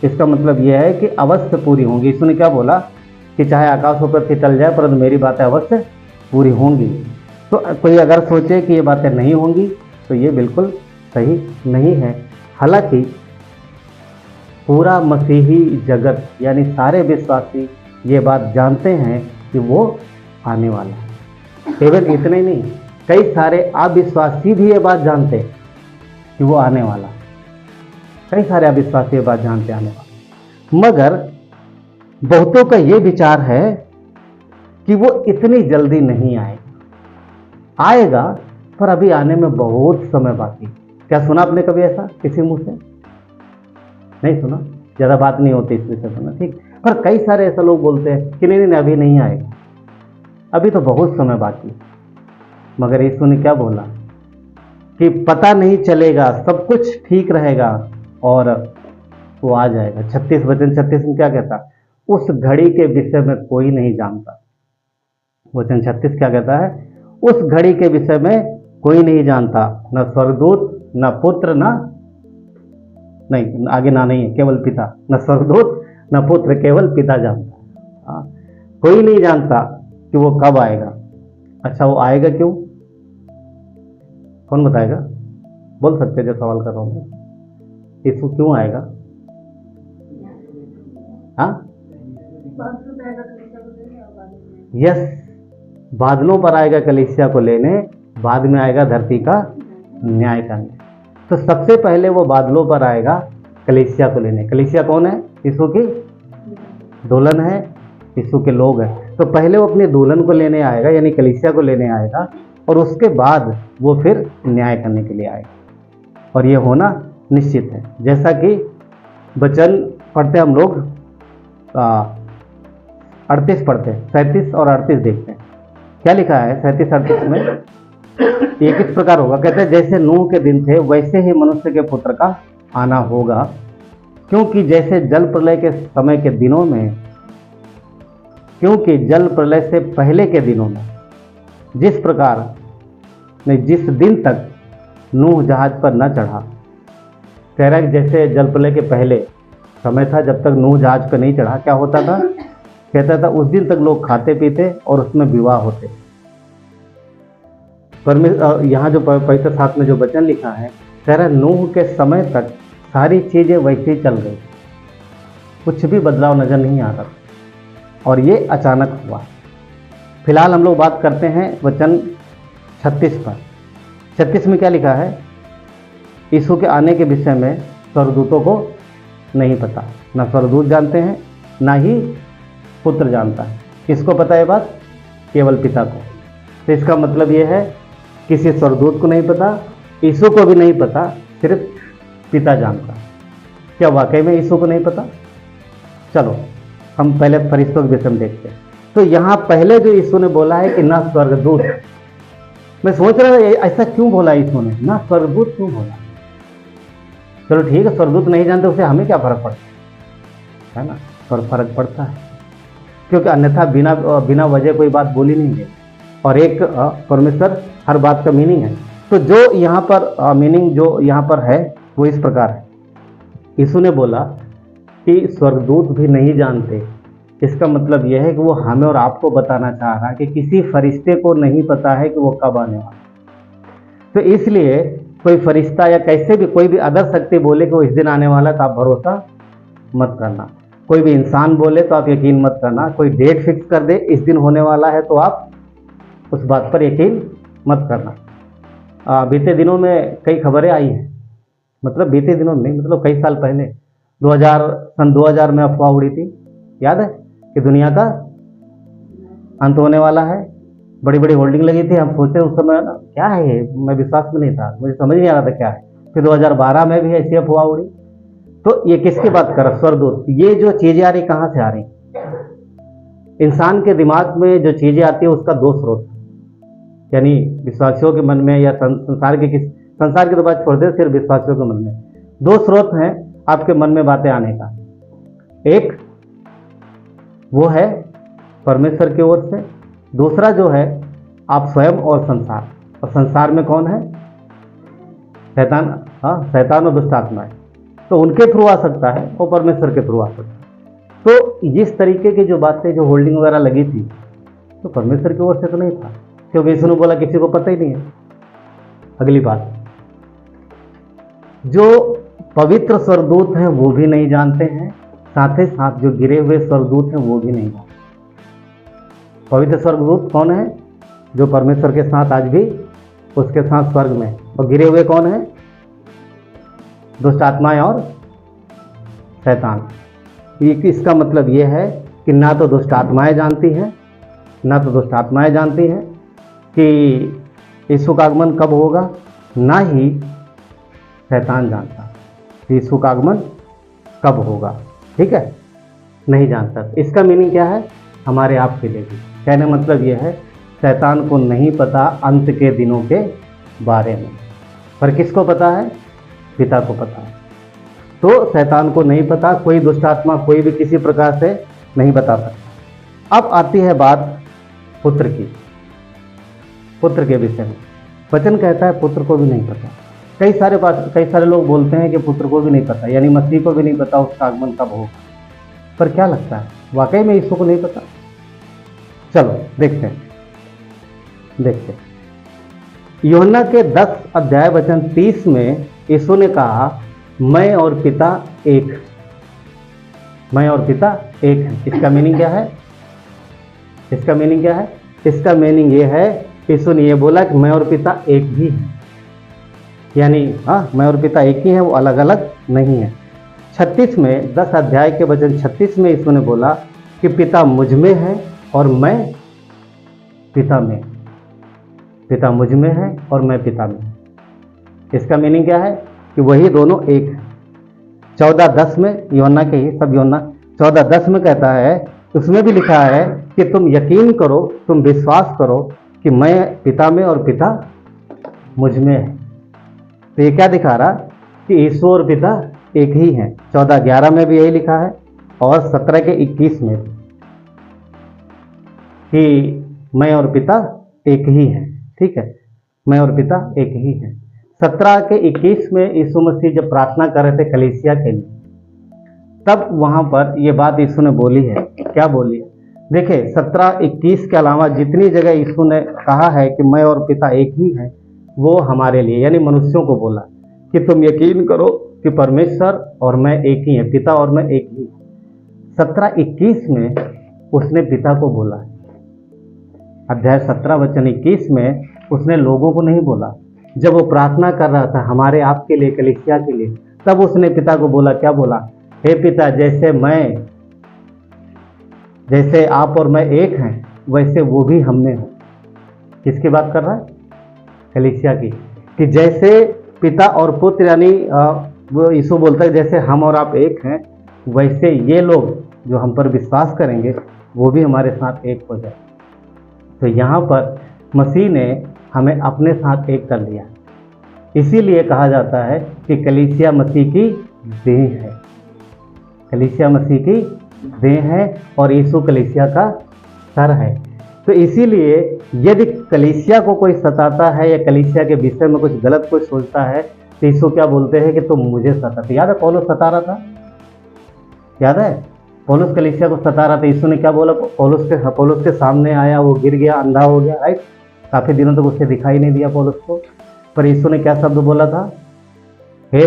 इसका मतलब यह है कि अवश्य पूरी होंगी। यीशु ने क्या बोला कि चाहे आकाश और पृथ्वी टल जाए परंतु मेरी बातें अवश्य पूरी होंगी। तो कोई अगर सोचे कि ये बातें नहीं होंगी तो ये बिल्कुल सही नहीं है। हालांकि पूरा मसीही जगत यानी सारे विश्वासी ये बात जानते हैं कि वो आने वाला है। केवल इतने ही नहीं, कई सारे अविश्वासी भी ये बात जानते हैं कि वो आने वाला है। कई सारे अविश्वासी ये बात जानते आने वाला, मगर बहुतों का ये विचार है कि वो इतनी जल्दी नहीं आएगा। आएगा पर अभी आने में बहुत समय बाकी। क्या सुना आपने कभी ऐसा किसी मुंह से? नहीं सुना, ज़्यादा बात नहीं होती इस विषय में, ठीक। पर कई सारे ऐसा लोग बोलते हैं कि नहीं अभी नहीं आएगा, अभी तो बहुत समय बाकी। मगर यीशु ने क्या बोला कि पता नहीं चलेगा, सब कुछ ठीक रहेगा और वो आ जाएगा। 36 वचन 36 में क्या कहता? उस घड़ी के विषय में कोई नहीं जानता। वचन 36 क्या कहता है? उस घड़ी के विषय में कोई नहीं जानता, न स्वर्गदूत न पुत्र नहीं, आगे ना नहीं है, केवल पिता। न स्वर्गदूत न पुत्र, केवल पिता जानता। कोई नहीं जानता कि वो कब आएगा। अच्छा, वो आएगा क्यों? कौन बताएगा? बोल सकते जो सवाल कर रहा हूं मैं, यीशु क्यों आएगा? हाँ, यस, बादलों पर आएगा कलीसिया को लेने, बाद में आएगा धरती का न्याय करने। तो सबसे पहले वो बादलों पर आएगा कलीसिया को लेने। कलीसिया कौन है? यीशु की दुल्हन है, यीशु के लोग हैं। तो पहले वो अपनी दुल्हन को लेने आएगा, यानी कलीसिया को लेने आएगा, और उसके बाद वो फिर न्याय करने के लिए आएगा। और ये होना निश्चित है। जैसा कि वचन पढ़ते हम लोग 38 पढ़ते हैं, 37 और 38 देखते हैं। क्या लिखा है 37-38 में? ये किस प्रकार होगा? कहते हैं जैसे नूह के दिन थे वैसे ही मनुष्य के पुत्र का आना होगा, क्योंकि जैसे जल प्रलय के समय के दिनों में, क्योंकि जल प्रलय से पहले के दिनों में जिस प्रकार नहीं, जिस दिन तक नूह जहाज पर न चढ़ा। कह रहा है कि जैसे जल प्रलय के पहले समय था, जब तक नूह जहाज पर नहीं चढ़ा, क्या होता था? कहता था उस दिन तक लोग खाते पीते और उसमें विवाह होते। पर यहाँ जो पवित्र शास्त्र में जो वचन लिखा है, कह रहा है नूह के समय तक सारी चीज़ें वैसे ही चल गई, कुछ भी बदलाव नजर नहीं आ रहा, और ये अचानक हुआ। फिलहाल हम लोग बात करते हैं वचन 36 पर। 36 में क्या लिखा है? यीशु के आने के विषय में स्वर्गदूतों को नहीं पता, ना स्वर्गदूत जानते हैं, ना ही पुत्र जानता है। किसको पता है बात? केवल पिता को। तो इसका मतलब ये है किसी स्वर्गदूत को नहीं पता, यीशु को भी नहीं पता, सिर्फ पिता जानता। क्या वाकई में यीशु को नहीं पता? चलो हम पहले फरिश्तों के विषय में देखते हैं। तो यहाँ पहले जो यीशु ने बोला है कि ना स्वर्गदूत, मैं सोच रहा था ऐसा क्यों बोला यीशु ने, ना स्वर्गदूत क्यों बोला? चलो ठीक है, स्वर्गदूत नहीं जानते, उससे हमें क्या फर्क पड़ता है ना? पर फर्क पड़ता है, क्योंकि अन्यथा बिना वजह कोई बात बोली नहीं है, और एक परमेश्वर हर बात का मीनिंग है। तो जो यहाँ पर मीनिंग जो यहाँ पर है वो इस प्रकार है। यीशु ने बोला कि स्वर्गदूत भी नहीं जानते। इसका मतलब यह है कि वो हमें और आपको बताना चाह रहा है कि किसी फरिश्ते को नहीं पता है कि वो कब आने वाला। तो इसलिए कोई फरिश्ता या कैसे भी कोई भी अदर शक्ति बोले कि वो इस दिन आने वाला है, तो आप भरोसा मत करना। कोई भी इंसान बोले तो आप यकीन मत करना। कोई डेट फिक्स कर दे इस दिन होने वाला है, तो आप उस बात पर यकीन मत करना। बीते दिनों में कई खबरें आई हैं, मतलब बीते दिनों में नहीं, मतलब कई साल पहले सन 2000 में अफवाह उड़ी थी, याद है कि दुनिया का अंत होने वाला है। बड़ी बड़ी होल्डिंग लगी थी, हम सोचते उस समय ना क्या है ये, मैं विश्वास में नहीं था, मुझे समझ नहीं आ रहा था क्या है। फिर 2012 में भी ऐसी अफवाह उड़ी। तो ये किसकी बात कर रहा? स्वर्गदूत। ये जो चीजें आ रही कहाँ से आ रही? इंसान के दिमाग में जो चीजें आती है उसका दो स्रोत, यानी विश्वासियों के मन में या संसार की तो बात छोड़ दे, सिर्फ विश्वासियों के मन में दो स्रोत हैं आपके मन में बातें आने का। एक वो है परमेश्वर की ओर से, दूसरा जो है आप स्वयं और संसार। और संसार में कौन है? शैतान। हाँ, शैतान और दुष्ट आत्माएं। तो उनके थ्रू आ सकता है और परमेश्वर के थ्रू आ सकता है। तो इस तरीके की जो बातें, जो होल्डिंग वगैरह लगी थी, तो परमेश्वर की ओर से तो नहीं था, क्योंकि यीशु ने बोला किसी को पता ही नहीं है। अगली बात, जो पवित्र स्वर्गदूत हैं वो भी नहीं जानते हैं, साथ ही साथ जो गिरे हुए स्वर्गदूत हैं वो भी नहीं जानते। पवित्र स्वर्गदूत कौन है? जो परमेश्वर के साथ आज भी उसके साथ स्वर्ग में। और गिरे हुए कौन है? दुष्ट आत्माएं और शैतान। इसका मतलब ये है कि ना तो दुष्ट आत्माएं जानती हैं, ना तो दुष्ट आत्माएं जानती हैं कि यीशु का आगमन कब होगा, ना ही शैतान जानता यीशु का आगमन कब होगा। ठीक है, नहीं जानता। इसका मीनिंग क्या है हमारे आप के लिए भी? कहने मतलब यह है शैतान को नहीं पता अंत के दिनों के बारे में, पर किसको पता है? पिता को पता है। तो शैतान को नहीं पता, कोई दुष्ट आत्मा कोई भी किसी प्रकार से नहीं बता सकता। अब आती है बात पुत्र की, पुत्र के विषय में। वचन कहता है पुत्र को भी नहीं पता। कई सारे लोग बोलते हैं कि पुत्र को भी नहीं पता, यानी मसीह को भी नहीं पता उसका आगमन कब होगा। पर क्या लगता है वाकई में यीशु को नहीं पता? चलो देखते हैं। यूहन्ना के 10 अध्याय वचन 30 में यीशु ने कहा मैं और पिता एक, मैं और पिता एक हैं। इसका मीनिंग क्या है? इसका मीनिंग क्या है? इसका मीनिंग ये है, यीशु ने ये बोला कि मैं और पिता एक ही हैं, यानी मैं और पिता एक ही हैं, वो अलग अलग नहीं है। 36 में 10 अध्याय के वचन 36 में यीशु ने बोला कि पिता मुझ में है और मैं पिता में, पिता मुझ में है और मैं पिता में। इसका मीनिंग क्या है कि वही दोनों एक है। 14:10 में यूहन्ना के ही सब यूहन्ना 14:10 में कहता है, उसमें भी लिखा है कि तुम यकीन करो, तुम विश्वास करो कि मैं पिता में और पिता मुझ में है। तो ये क्या दिखा रहा कि यीशु और पिता एक ही हैं। 14:11 में भी यही लिखा है और 17 के 21 में भी कि मैं और पिता एक ही हैं। ठीक है, मैं और पिता एक ही हैं। 17 के 21 में यीशु मसीह जब प्रार्थना कर रहे थे कलीसिया के लिए, तब वहां पर ये बात यीशु ने बोली है। क्या बोली है? देखिए 17-21 के अलावा जितनी जगह यीशु ने कहा है कि मैं और पिता एक ही हैं, वो हमारे लिए यानी मनुष्यों को बोला कि तुम यकीन करो कि परमेश्वर और मैं एक ही हैं, पिता और मैं एक ही। 17-21 में उसने पिता को बोला, अध्याय 17 वचन 21 में उसने लोगों को नहीं बोला। जब वो प्रार्थना कर रहा था हमारे आपके लिए, कलीसिया के लिए, तब उसने पिता को बोला। क्या बोला? हे पिता, जैसे आप और मैं एक हैं, वैसे वो भी हम में हो। किसकी बात कर रहा है? कलीसिया की। कि जैसे पिता और पुत्र यानी वो यीशु बोलता है जैसे हम और आप एक हैं, वैसे ये लोग जो हम पर विश्वास करेंगे वो भी हमारे साथ एक हो जाए। तो यहाँ पर मसीह ने हमें अपने साथ एक कर लिया। इसीलिए कहा जाता है कि कलीसिया मसीह की देह है, कलीसिया मसीह की देह है और यीशु कलीसिया का सर है। तो इसीलिए यदि कलीसिया को कोई सताता है या कलीसिया के विषय में कुछ गलत कोई सोचता है, तो यीशु क्या बोलते हैं कि तुम मुझे सताते। याद है पौलुस सता रहा था, याद है पौलुस कलीसिया को सता रहा था। यीशु ने क्या बोला? पौलुस के सामने आया, वो गिर गया, अंधा हो गया, राइट। काफ़ी दिनों तक उसे दिखाई नहीं दिया पौलुस को, पर यीशु ने क्या शब्द बोला था? हे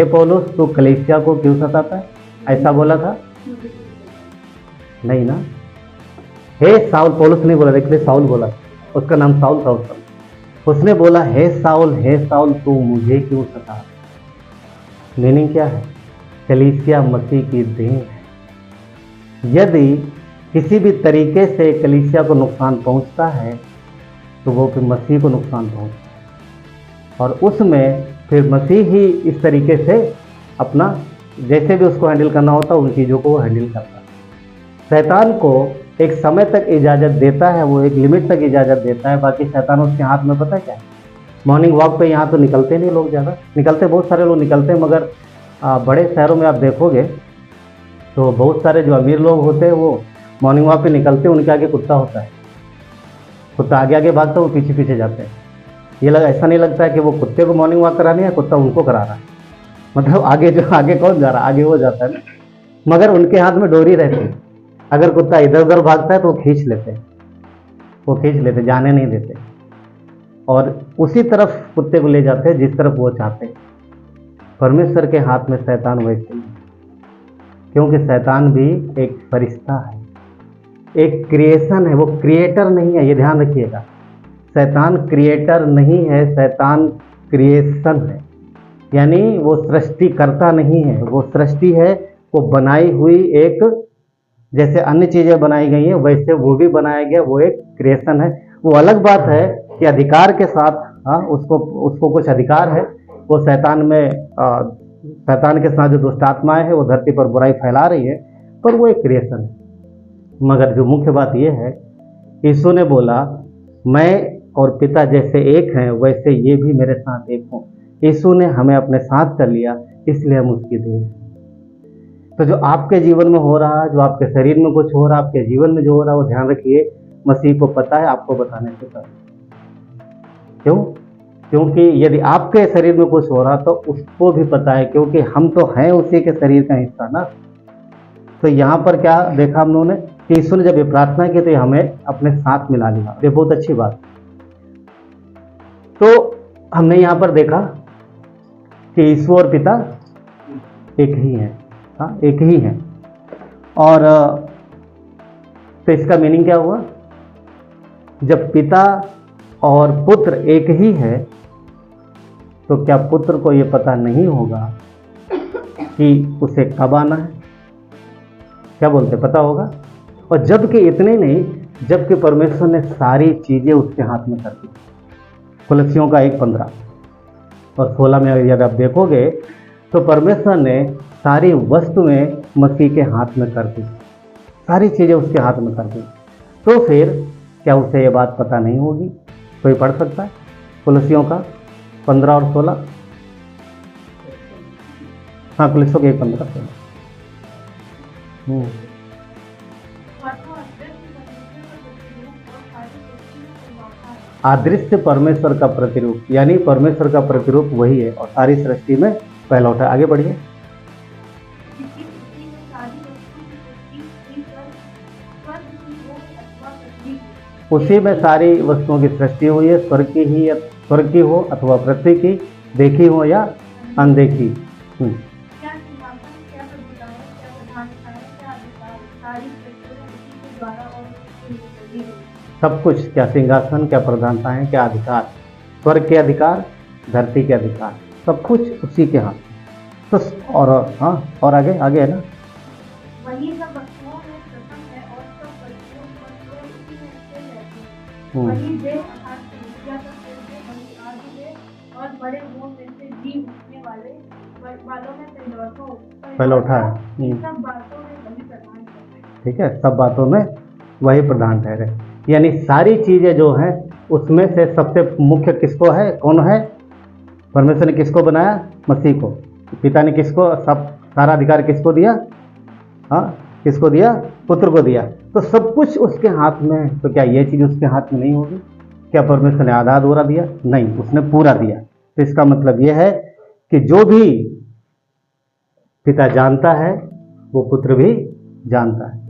पौलुस तू कलीसिया को क्यों सताता है? ऐसा बोला था? नहीं ना। हे साउल, पौलुस नहीं बोला, देखिए साउल बोला, उसका नाम साउल था उस समय। उसने बोला हे साउल तू मुझे क्यों सता। मीनिंग क्या है? कलीसिया मसीह की देह है। यदि किसी भी तरीके से कलीसिया को नुकसान पहुंचता है तो वो फिर मसीह को नुकसान पहुंचता है, और उसमें फिर मसीह ही इस तरीके से अपना जैसे भी उसको हैंडल करना होता है उन चीज़ों को वो हैंडल करता है। शैतान को एक समय तक इजाज़त देता है, वो एक लिमिट तक इजाज़त देता है, बाकी शैतान उसके हाथ में पता है क्या है? मॉर्निंग वॉक पे यहाँ तो निकलते नहीं लोग, ज़्यादा निकलते, बहुत सारे लोग निकलते हैं, मगर बड़े शहरों में आप देखोगे तो बहुत सारे जो अमीर लोग होते हैं वो मॉर्निंग वॉक पे निकलते हैं, उनके आगे कुत्ता होता है, कुत्ता आगे आगे भागता है, वो पीछे पीछे जाते हैं। ये ऐसा नहीं लगता है कि वो कुत्ते को मॉर्निंग वॉक करानी है, कुत्ता उनको करा रहा है। मतलब आगे कौन जा रहा है? आगे वो जाता है ना, मगर उनके हाथ में डोरी रहती है। अगर कुत्ता इधर उधर भागता है तो वो खींच लेते, जाने नहीं देते, और उसी तरफ कुत्ते को ले जाते हैं जिस तरफ वो चाहते हैं। परमेश्वर के हाथ में शैतान वैसे नहीं, क्योंकि शैतान भी एक फरिश्ता है, एक क्रिएशन है, वो क्रिएटर नहीं है। ये ध्यान रखिएगा, शैतान क्रिएटर नहीं है, शैतान क्रिएशन है, यानी वो सृष्टिकर्ता नहीं है। वो सृष्टि है, वो बनाई हुई एक, जैसे अन्य चीज़ें बनाई गई हैं वैसे वो भी बनाया गया, वो एक क्रिएशन है। वो अलग बात है कि अधिकार के साथ उसको कुछ अधिकार है। वो शैतान के साथ जो दुष्ट आत्माएं हैं वो धरती पर बुराई फैला रही है, पर वो एक क्रिएशन है। मगर जो मुख्य बात ये है, यीशु ने बोला मैं और पिता जैसे एक हैं वैसे ये भी मेरे साथ एक हों। यीशु ने हमें अपने साथ कर लिया, इसलिए हम उसकी देह हैं। तो जो आपके जीवन में हो रहा है, जो आपके शरीर में कुछ हो रहा है, आपके जीवन में जो हो रहा है, वो ध्यान रखिए मसीह को पता है, आपको बताने से पहले। क्यों? क्योंकि यदि आपके शरीर में कुछ हो रहा तो उसको भी पता है, क्योंकि हम तो हैं उसी के शरीर का हिस्सा ना। तो यहाँ पर क्या देखा हम लोगों ने कि यीशु ने जब ये प्रार्थना की तो ये हमें अपने साथ मिला लिया। ये बहुत अच्छी बात। तो हमने यहाँ पर देखा कि यीशु और पिता एक ही हैं, हाँ एक ही हैं। और तो इसका मीनिंग क्या हुआ जब पिता और पुत्र एक ही है तो क्या पुत्र को ये पता नहीं होगा कि उसे कब आना है? क्या बोलते, पता होगा? और जबकि इतने नहीं, जबकि परमेश्वर ने सारी चीजें उसके हाथ में कर दी। कुलसियों का 1:15 और 16 में यदि आप देखोगे तो परमेश्वर ने सारी वस्तुएं मसीह के हाथ में कर दी, सारी चीजें उसके हाथ में कर दी। तो फिर क्या उसे ये बात पता नहीं होगी? कोई पढ़ सकता है कुलसियों का 15 और 16? हाँ, कुलसियों के 1:15 16। अदृश्य परमेश्वर का प्रतिरूप, यानी परमेश्वर का प्रतिरूप वही है और सारी सृष्टि में पहला उठा। आगे बढ़िए। उसी में सारी वस्तुओं की सृष्टि हुई है, स्वर्ग की हो अथवा पृथ्वी की, देखी हो या अनदेखी। सब कुछ, क्या सिंहासन, क्या प्रधानताएं, क्या अधिकार, स्वर्ग के अधिकार, धरती के अधिकार, सब कुछ उसी के हाथ। तो और हाँ, और आगे आगे है ना, वही सब वस्तुओं में प्रथम है और सब वस्तुओं पर उसी में स्थिर रहती है। वही देह अर्थात दुनिया का सिर है, वही आदि है और बड़े मुंह में से जी उठने वालों में पहला उठा है। सब बातों में वही प्रधान है। ठीक है, सब बातों में वही प्रधान ठहरे। यानी सारी चीजें जो हैं उसमें से सबसे मुख्य किसको है? कौन है? परमेश्वर ने किसको बनाया? मसीह को। पिता ने किसको सारा अधिकार किसको दिया? हाँ, किसको दिया? पुत्र को दिया। तो सब कुछ उसके हाथ में है। तो क्या ये चीज उसके हाथ में नहीं होगी? क्या परमेश्वर ने आधा अधूरा दिया? नहीं, उसने पूरा दिया। तो इसका मतलब यह है कि जो भी पिता जानता है वो पुत्र भी जानता है।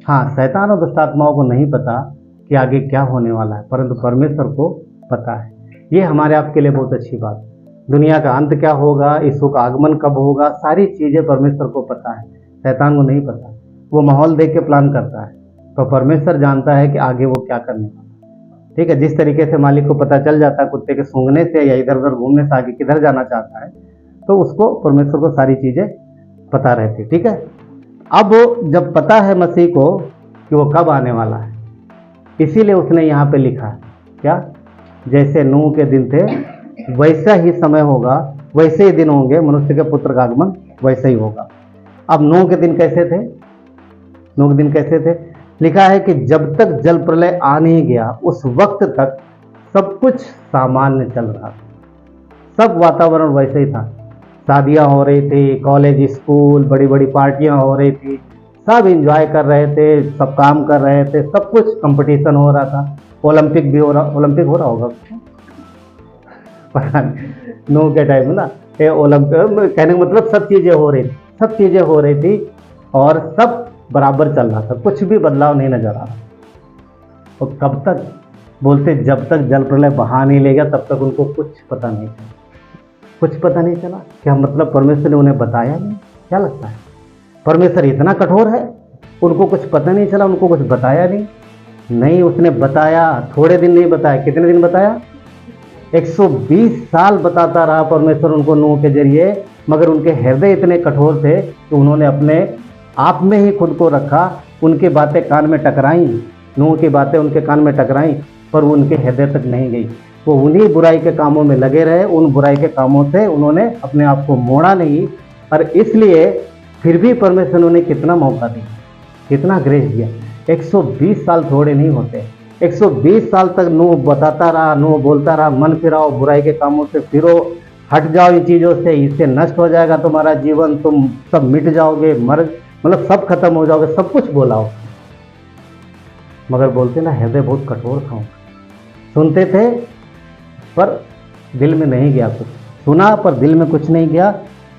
हाँ, शैतान और दुष्ट आत्माओं को नहीं पता कि आगे क्या होने वाला है, परंतु परमेश्वर को पता है। ये हमारे आपके लिए बहुत अच्छी बात। दुनिया का अंत क्या होगा, यीशु का आगमन कब होगा, सारी चीजें परमेश्वर को पता है, शैतान को नहीं पता। वो माहौल देख के प्लान करता है, तो परमेश्वर जानता है कि आगे वो क्या करने वाला है। ठीक है, जिस तरीके से मालिक को पता चल जाता है कुत्ते के सूंघने से या इधर उधर घूमने से आगे किधर जाना चाहता है, तो उसको परमेश्वर को सारी चीजें पता रहती। ठीक है, अब जब पता है मसीह को कि वो कब आने वाला है, इसीलिए उसने यहाँ पे लिखा है क्या? जैसे नूह के दिन थे वैसा ही समय होगा, वैसे ही दिन होंगे, मनुष्य के पुत्र का आगमन वैसे ही होगा। अब नूह के दिन कैसे थे? नूह के दिन कैसे थे? लिखा है कि जब तक जल प्रलय आ नहीं गया उस वक्त तक सब कुछ सामान्य चल रहा था, सब वातावरण वैसे ही था। शादियां हो रही थी, कॉलेज स्कूल बड़ी बड़ी पार्टियां हो रही थी, सब एंजॉय कर रहे थे, सब काम कर रहे थे, सब कुछ कंपटीशन हो रहा था। ओलंपिक भी हो रहा, ओलंपिक हो रहा होगा पता नहीं, नूह के टाइम में ना, ओलंपिक कहने का मतलब सब चीज़ें हो रही थी, सब चीज़ें हो रही थी और सब बराबर चल रहा था, कुछ भी बदलाव नहीं नजर आ रहा। और कब तक बोलते? जब तक जल प्रलय बहा नहीं ले गया तब तक उनको कुछ पता नहीं चला, कुछ पता नहीं चला। क्या मतलब परमेश्वर ने उन्हें बताया नहीं? क्या लगता है परमेश्वर इतना कठोर है? उनको कुछ पता नहीं चला, उनको कुछ बताया नहीं? नहीं, उसने बताया। थोड़े दिन नहीं बताया, कितने दिन बताया? 120 साल बताता रहा परमेश्वर उनको नूह के जरिए, मगर उनके हृदय इतने कठोर थे कि उन्होंने अपने आप में ही खुद को रखा। उनकी बातें कान में टकराई, नूह की बातें उनके कान में टकराई, पर वो उनके हृदय तक नहीं गई। वो उन्हीं बुराई के कामों में लगे रहे, उन बुराई के कामों से उन्होंने अपने आप को मोड़ा नहीं। और इसलिए फिर भी परमेश्वर ने उन्हें कितना मौका दिया, कितना ग्रेस दिया। 120 साल थोड़े नहीं होते। 120 साल तक नूह बताता रहा, नूह बोलता रहा, मन फिराओ, बुराई के कामों से फिरो, हट जाओ इन चीज़ों से, इससे नष्ट हो जाएगा तुम्हारा जीवन, तुम सब मिट जाओगे, मतलब सब खत्म हो जाओगे, सब कुछ बोला उसने। मगर बोलते ना, हृदय बहुत कठोर था। सुनते थे पर दिल में नहीं गया कुछ, सुना पर दिल में कुछ नहीं गया,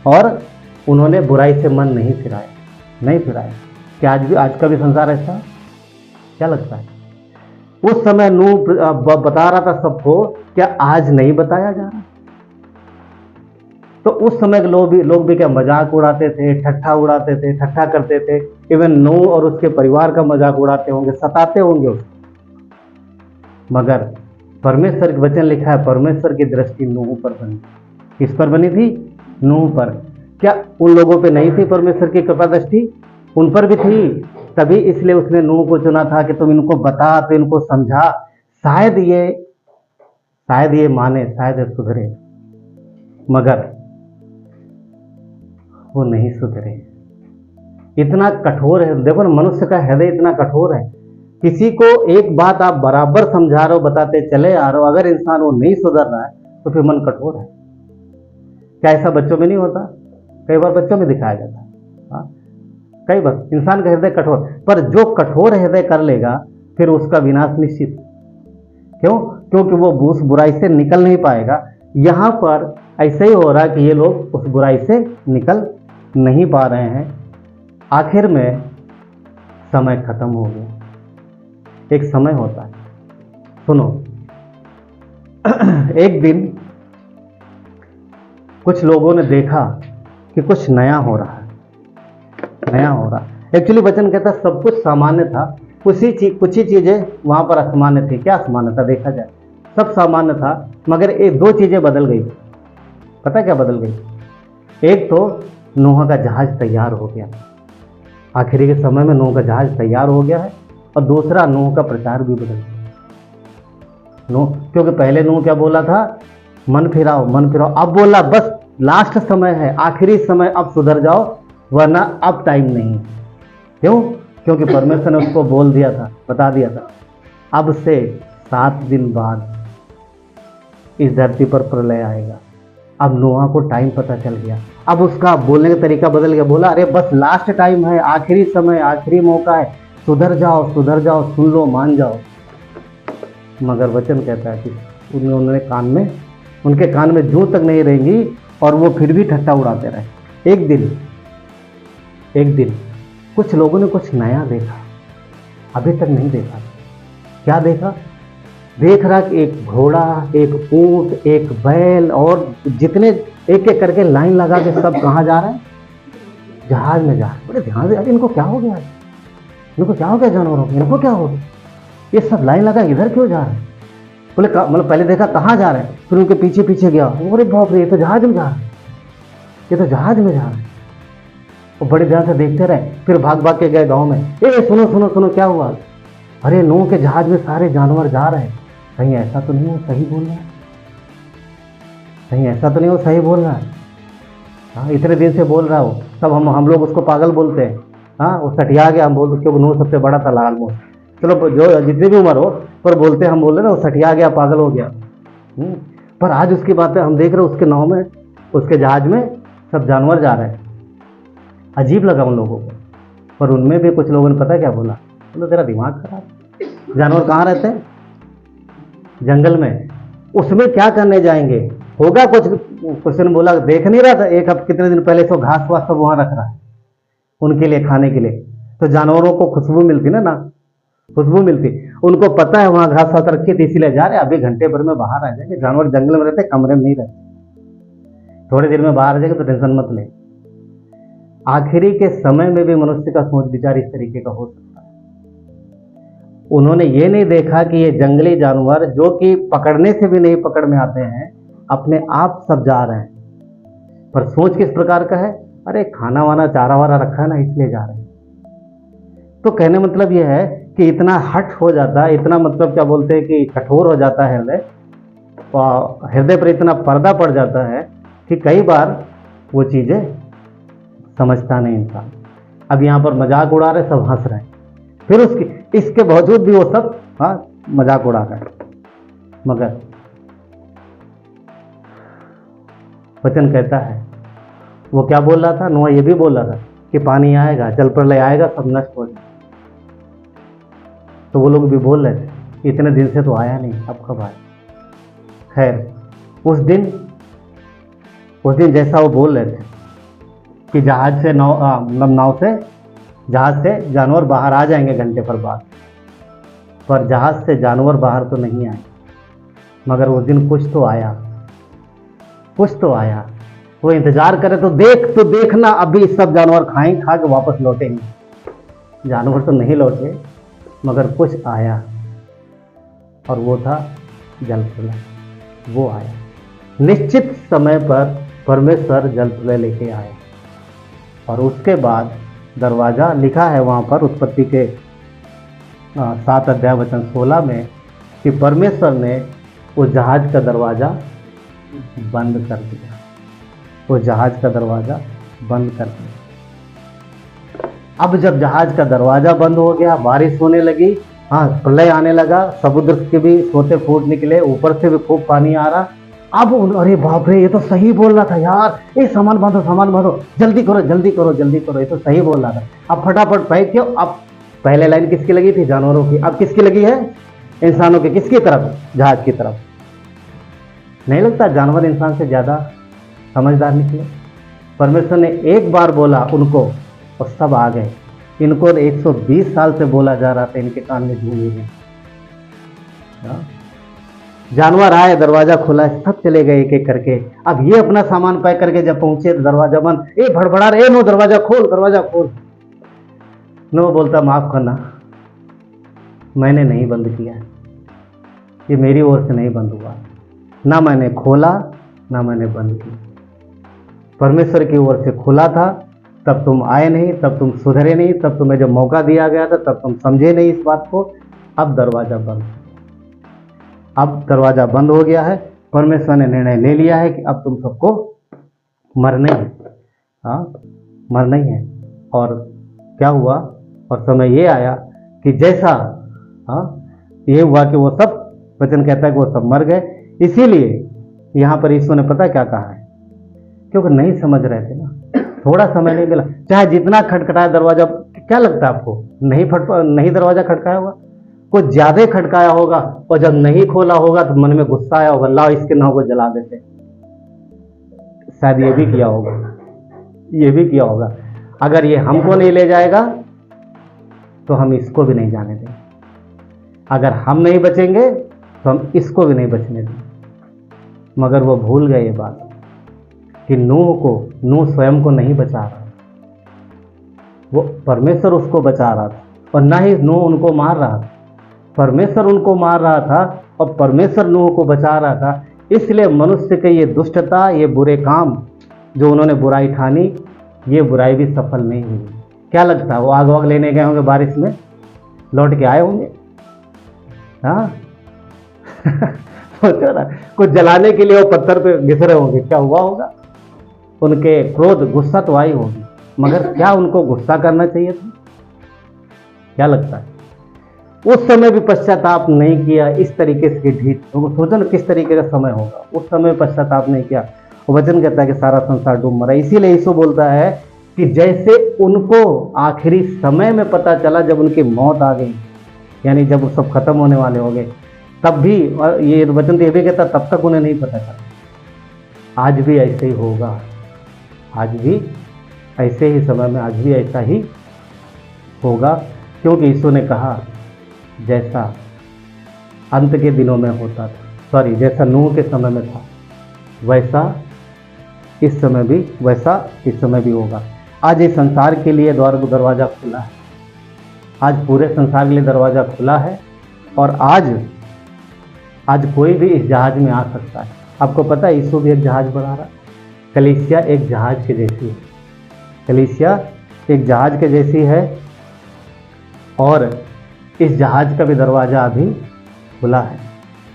और उन्होंने बुराई से मन नहीं फिराया। क्या आज का भी संसार ऐसा है? क्या लगता है? उस समय नूह बता रहा था सबको, क्या आज नहीं बताया जा रहा? तो उस समय लोग भी क्या मजाक उड़ाते थे, ठट्ठा करते थे। इवन नूह और उसके परिवार का मजाक उड़ाते होंगे, सताते होंगे उसको। मगर परमेश्वर के वचन लिखा है, परमेश्वर की दृष्टि नूह पर बनी। किस पर बनी थी? नूह पर। क्या उन लोगों पे नहीं थी परमेश्वर की कृपा दृष्टि? उन पर भी थी। तभी इसलिए उसने नूह को चुना था कि तुम इनको बता, तो इनको समझा, शायद ये माने, शायद ये सुधरे। मगर वो नहीं सुधरे। इतना कठोर है, देखो ना, मनुष्य का हृदय इतना कठोर है। किसी को एक बात आप बराबर समझा रहे हो, बताते चले आ रहे हो, अगर इंसान वो नहीं सुधर रहा है तो फिर मन कठोर है। क्या ऐसा बच्चों में नहीं होता? कई बार बच्चों में दिखाया जाता है। हाँ, कई बार इंसान का हृदय कठोर, पर जो कठोर हृदय कर लेगा फिर उसका विनाश निश्चित। क्यों? क्योंकि वो उस बुराई से निकल नहीं पाएगा। यहाँ पर ऐसे ही हो रहा है कि ये लोग उस बुराई से निकल नहीं पा रहे हैं। आखिर में समय खत्म हो गया। एक समय होता है, सुनो। एक दिन कुछ लोगों ने देखा कि कुछ नया हो रहा है। एक्चुअली वचन कहता है सब कुछ सामान्य था, कुछ ही चीजें वहां पर असामान्य थी। क्या असामान्य था? देखा जाए सब सामान्य था, मगर एक दो चीजें बदल गई। पता क्या बदल गई? एक तो नूह का जहाज तैयार हो गया, आखिरी के समय में नूह का जहाज तैयार हो गया है। और दूसरा, नूह का प्रचार भी बदल गया। क्योंकि पहले नूह क्या बोला था? मन फिराओ। अब बोला बस लास्ट समय है, आखिरी समय, अब सुधर जाओ, वरना अब टाइम नहीं है। क्यों? क्योंकि परमेश्वर ने उसको बोल दिया था, बता दिया था, अब से 7 दिन बाद इस धरती पर प्रलय आएगा। अब नूह को टाइम पता चल गया, अब उसका बोलने का तरीका बदल गया। बोला अरे बस लास्ट टाइम है, आखिरी समय, आखिरी मौका है, सुधर जाओ, सुन लो, मान जाओ। मगर वचन कहता है कि उनके कान में जूं तक नहीं रहेंगी और वो फिर भी ठट्टा उड़ाते रहे। एक दिन कुछ लोगों ने कुछ नया देखा, अभी तक नहीं देखा। क्या देखा? देख रहा कि एक घोड़ा, एक ऊंट, एक बैल, और जितने एक एक करके लाइन लगा के सब कहाँ जा रहे हैं? जहाज में जा रहे हैं। बड़े ध्यान से, अरे इनको क्या हो गया? जानवरों को इनको क्या हो गया? ये सब लाइन लगा इधर क्यों जा रहे हैं? बोले मतलब पहले देखा कहाँ जा रहे हैं, फिर उनके पीछे पीछे गया। अरे बाप रे, ये तो जहाज में जा रहे हैं। और बड़े ध्यान से देखते रहे, फिर भाग भाग के गए गांव में। ए सुनो क्या हुआ? अरे नूह के जहाज में सारे जानवर जा रहे हैं, कहीं ऐसा तो नहीं हो सही बोल रहा है? हाँ, इतने दिन से बोल रहा हो, तब हम लोग उसको पागल बोलते हैं। हाँ, वो सठिया गया, हम बोलते, क्योंकि नूह सबसे बड़ा था लाल मोह। चलो जो जितनी भी उम्र हो, पर बोलते हम बोल रहे ना, वो सठिया गया, पागल हो गया। पर आज उसकी बातें हम देख रहे हैं, उसके नाव में, उसके जहाज में सब जानवर जा रहे हैं। अजीब लगा उन लोगों को, पर उनमें भी कुछ लोगों ने पता क्या बोला? बोला तेरा दिमाग खराब। जानवर कहाँ रहते हैं? जंगल में। उसमें क्या करने जाएंगे? होगा कुछ ने बोला, देख नहीं रहा था एक हफ्ते कितने दिन पहले, सो घास वास सब वहां रख रहा है उनके लिए, खाने के लिए। तो जानवरों को खुशबू मिलती ना, खुशबू मिलती। उनको पता है वहां घास वास रखी थी, इसीलिए जा रहे, अभी घंटे भर में बाहर आ जाएंगे। जानवर जंगल में रहते, कमरे में नहीं रहते, थोड़ी देर में बाहर आ जाएंगे, तो टेंशन मत ले। आखिरी के समय में भी मनुष्य का सोच विचार इस तरीके का हो सकता है। उन्होंने ये नहीं देखा कि ये जंगली जानवर, जो कि पकड़ने से भी नहीं पकड़ में आते हैं, अपने आप सब जा रहे हैं। पर सोच किस प्रकार का है? अरे खाना वाना, चारा वारा रखा है ना, इसलिए जा रहे हैं। तो कहने मतलब यह है कि इतना हट हो जाता है, इतना मतलब क्या बोलते हैं कि कठोर हो जाता है हृदय पर इतना पर्दा पड़ जाता है कि कई बार वो चीजें समझता नहीं इंसान। अब यहाँ पर मजाक उड़ा रहे, सब हंस रहे हैं, फिर इसके बावजूद भी वो सब मजाक उड़ा रहे हैं। मगर वचन कहता है, वो क्या बोल रहा था? नूह ये भी बोल रहा था कि पानी आएगा, जल प्रलय आएगा, सब नष्ट हो जाए। तो वो लोग भी बोल रहे थे इतने दिन से तो आया नहीं, अब कब आया? खैर, उस दिन जैसा वो बोल रहे थे कि जहाज से जानवर बाहर आ जाएंगे घंटे पर बाद, पर जहाज से जानवर बाहर तो नहीं आए। मगर उस दिन कुछ तो आया। वो इंतजार करे तो देखना, अभी सब जानवर खा के वापस लौटेंगे। जानवर तो नहीं लौटे, मगर कुछ आया। और वो था जल प्रलय। वो आया निश्चित समय पर, परमेश्वर जल प्रलय लेके आए। और उसके बाद दरवाज़ा लिखा है वहाँ पर उत्पत्ति के 7 अध्याय वचन 16 में कि परमेश्वर ने वो जहाज का दरवाज़ा बंद कर दिया। वो जहाज का दरवाज़ा बंद कर दिया। अब जब जहाज का दरवाज़ा बंद हो गया, बारिश होने लगी, हाँ प्रलय आने लगा, समुद्र के भी सोते फूट निकले, ऊपर से भी खूब पानी आ रहा। अब अरे बाप रे, ये तो सही बोल रहा था यार, ये सामान बांधो सामान बांधो, जल्दी करो जल्दी करो जल्दी करो, ये तो सही बोल रहा था। अब फटाफट पैक क्यों। अब पहले लाइन किसकी लगी थी? जानवरों की। अब किसकी लगी है? इंसानों की। किसकी तरफ? जहाज की तरफ। नहीं लगता जानवर इंसान से ज़्यादा समझदार निकले? परमेश्वर ने एक बार बोला उनको और सब आ गए। इनको 120 साल से बोला जा रहा था, इनके कान में झूमी है। जानवर आए, दरवाजा खुला, सब चले गए एक एक करके। अब ये अपना सामान पैक करके जब पहुंचे तो दरवाजा बंद। ए भड़बड़ा रहे, नो दरवाजा खोल दरवाजा खोल। नो बोलता माफ करना, मैंने नहीं बंद किया, ये मेरी ओर से नहीं बंद हुआ, ना मैंने खोला ना मैंने बंद किया, परमेश्वर की ओर से खुला था। तब तुम आए नहीं, तब तुम सुधरे नहीं, तब तुम्हें जब मौका दिया गया था तब तुम समझे नहीं इस बात को। अब दरवाजा बंद, अब दरवाजा बंद हो गया है। परमेश्वर ने निर्णय ले लिया है कि अब तुम सबको मरना ही है। हाँ, मरना ही है। और क्या हुआ? और समय ये आया कि जैसा ये हुआ कि वो सब, वचन कहता है कि वो सब मर गए। इसीलिए यहाँ पर यीशु ने पता क्या कहा है? क्योंकि नहीं समझ रहे थे ना, थोड़ा समय नहीं मिला। चाहे जितना खटखटाया दरवाजा, क्या लगता है आपको? नहीं दरवाजा खटकाया होगा, कुछ ज्यादा खटकाया होगा, और जब नहीं खोला होगा तो मन में गुस्सा आया होगा, लाओ इसके नाव को जला देते। शायद ये भी किया होगा, ये भी किया होगा। अगर ये हमको नहीं ले जाएगा तो हम इसको भी नहीं जाने देंगे। अगर हम नहीं बचेंगे तो हम इसको भी नहीं बचने देंगे। मगर वो भूल गए ये बात कि नूह स्वयं को नहीं बचा रहा, वो परमेश्वर उसको बचा रहा था। और ना ही नूह उनको मार रहा था, परमेश्वर उनको मार रहा था और परमेश्वर नूह को बचा रहा था। इसलिए मनुष्य के ये दुष्टता, ये बुरे काम जो उन्होंने बुराई ठानी, ये बुराई भी सफल नहीं हुई। क्या लगता है वो आग वाग लेने गए होंगे, बारिश में लौट के आए होंगे? हाँ सोचो ना, कुछ जलाने के लिए वो पत्थर पे घिस रहे होंगे, क्या हुआ होगा? उनके क्रोध, गुस्सा तो आई होगी, मगर क्या उनको गुस्सा करना चाहिए था? क्या लगता है? उस समय भी पश्चाताप नहीं किया, इस तरीके से ढीठ। तो सोचो ना किस तरीके का समय होगा। उस समय पश्चाताप नहीं किया। वचन कहता है कि सारा संसार डूब मरा। इसीलिए यीशु बोलता है कि जैसे उनको आखिरी समय में पता चला, जब उनकी मौत आ गई, यानी जब वो सब खत्म होने वाले हो गए, तब भी, और ये वचन तो ये भी कहता तब तक उन्हें नहीं पता चला। आज भी ऐसे ही होगा, आज भी ऐसे ही समय में आज भी ऐसा ही होगा। क्योंकि यीशु ने कहा जैसा अंत के दिनों में होता था, जैसा नूह के समय में था, वैसा इस समय भी होगा। आज इस संसार के लिए दरवाज़ा खुला है। आज पूरे संसार के लिए दरवाज़ा खुला है। और आज कोई भी इस जहाज में आ सकता है। आपको पता है यीशु भी एक जहाज बना रहा है। कलीसिया एक जहाज के जैसी है। कलीसिया एक जहाज के जैसी है और इस जहाज का भी दरवाज़ा अभी खुला है।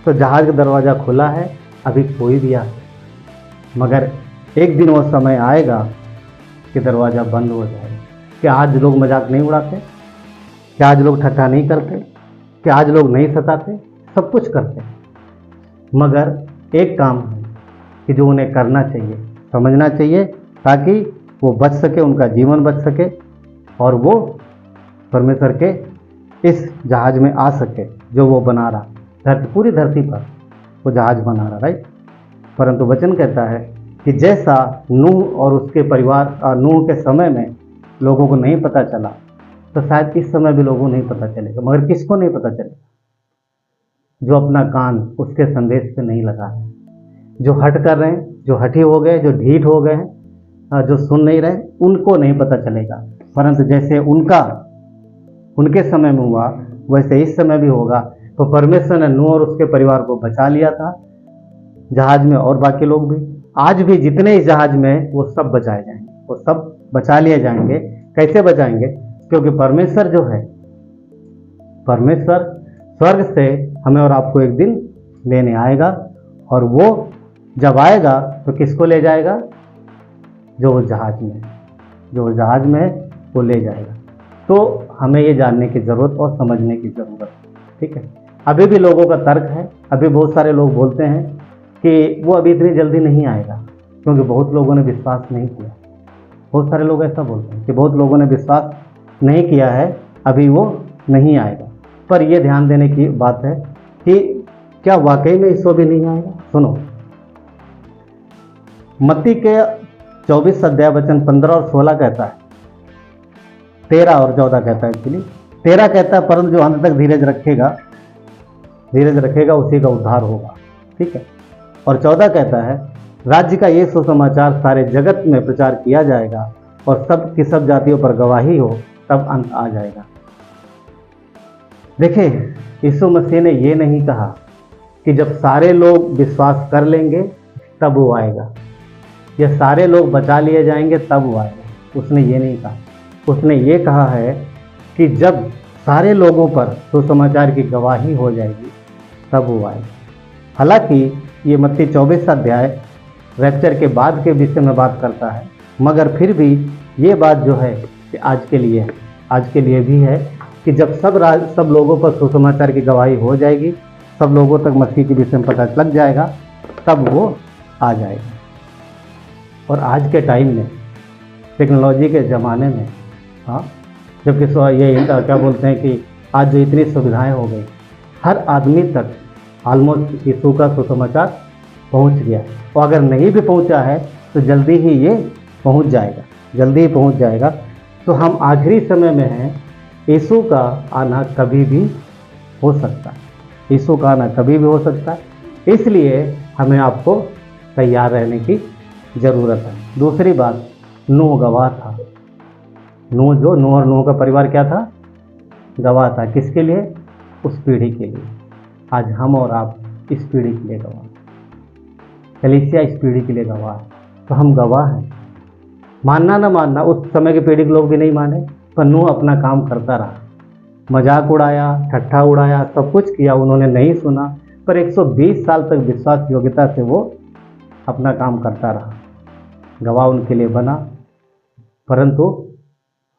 तो जहाज का दरवाज़ा खुला है, अभी कोई भी आ सकता, मगर एक दिन वो समय आएगा कि दरवाज़ा बंद हो जाएगा। क्या आज लोग मजाक नहीं उड़ाते? क्या आज लोग ठट्ठा नहीं करते? क्या आज लोग नहीं सताते? सब कुछ करते हैं, मगर एक काम है कि जो उन्हें करना चाहिए, समझना चाहिए, ताकि वो बच सके, उनका जीवन बच सके और वो परमेश्वर के इस जहाज में आ सके जो वो बना रहा। पूरी धरती पर वो जहाज बना रहा, राइट। परंतु वचन कहता है कि जैसा नूह और उसके परिवार, नूह के समय में लोगों को नहीं पता चला, तो शायद इस समय भी लोगों को नहीं पता चलेगा। मगर किसको नहीं पता चलेगा? जो अपना कान उसके संदेश पे नहीं लगा है, जो हट कर रहे हैं, जो हठी हो गए, जो ढीठ हो गए हैं, जो सुन नहीं रहे, उनको नहीं पता चलेगा। परंतु जैसे उनके समय में हुआ, वैसे इस समय भी होगा। तो परमेश्वर ने नूह और उसके परिवार को बचा लिया था, जहाज में, और बाकी लोग भी। आज भी जितने इस जहाज में हैं, वो सब बचाए जाएंगे, वो सब बचा लिए जाएंगे। कैसे बचाएंगे? क्योंकि परमेश्वर जो है, परमेश्वर स्वर्ग से हमें और आपको एक दिन लेने आएगा, और वो जब आएगा तो किसको ले जाएगा? जो जहाज में है, जो जहाज में है वो ले जाएगा। तो हमें ये जानने की ज़रूरत और समझने की ज़रूरत है, ठीक है। अभी भी लोगों का तर्क है, अभी बहुत सारे लोग बोलते हैं कि वो अभी इतनी जल्दी नहीं आएगा, क्योंकि बहुत लोगों ने विश्वास नहीं किया। बहुत सारे लोग ऐसा बोलते हैं कि बहुत लोगों ने विश्वास नहीं किया है, अभी वो नहीं आएगा। पर ये ध्यान देने की बात है कि क्या वाकई में ईसो भी नहीं आएगा? सुनो, मत्ती के 24 अध्याय वचन 15 और 16 कहता है, 13 और 14 कहता है, एक्चुअली 13 कहता है, परंतु जो अंत तक धीरज रखेगा उसी का उद्धार होगा, ठीक है। और 14 कहता है, राज्य का ये सुसमाचार सारे जगत में प्रचार किया जाएगा और सब की सब जातियों पर गवाही हो, तब अंत आ जाएगा। देखिए, यीशु मसीह ने ये नहीं कहा कि जब सारे लोग विश्वास कर लेंगे तब वो आएगा, या सारे लोग बचा लिए जाएंगे तब वो आएगा। उसने ये नहीं कहा। उसने ये कहा है कि जब सारे लोगों पर सुसमाचार की गवाही हो जाएगी तब वो आएगा। हालांकि ये मत्ती 24 अध्याय रैप्चर के बाद के विषय में बात करता है, मगर फिर भी ये बात जो है कि आज के लिए भी है कि जब सब लोगों पर सुसमाचार की गवाही हो जाएगी, सब लोगों तक मसीह के विषय में पता लग जाएगा, तब वो आ जाएगा। और आज के टाइम में, टेक्नोलॉजी के ज़माने में, हाँ, जबकि ये क्या बोलते हैं कि आज जो इतनी सुविधाएं हो गई, हर आदमी तक ऑलमोस्ट यीशु का सुसमाचार पहुंच गया है। और अगर नहीं भी पहुंचा है तो जल्दी ही ये पहुंच जाएगा, तो हम आखिरी समय में हैं। यीशु का आना कभी भी हो सकता है, इसलिए हमें आपको तैयार रहने की ज़रूरत है। दूसरी बात, नूह गवाह था। नूह और नूह का परिवार क्या था? गवाह था। किसके लिए? उस पीढ़ी के लिए। आज हम और आप इस पीढ़ी के लिए गवाह, कलीसिया इस पीढ़ी के लिए गवाह है, तो हम गवाह हैं। मानना ना मानना, उस समय के पीढ़ी के लोग भी नहीं माने, पर नूह अपना काम करता रहा, मजाक उड़ाया, ठट्ठा उड़ाया, सब कुछ किया, उन्होंने नहीं सुना, पर 120 साल तक विश्वास योग्यता से वो अपना काम करता रहा, गवाह उनके लिए बना। परंतु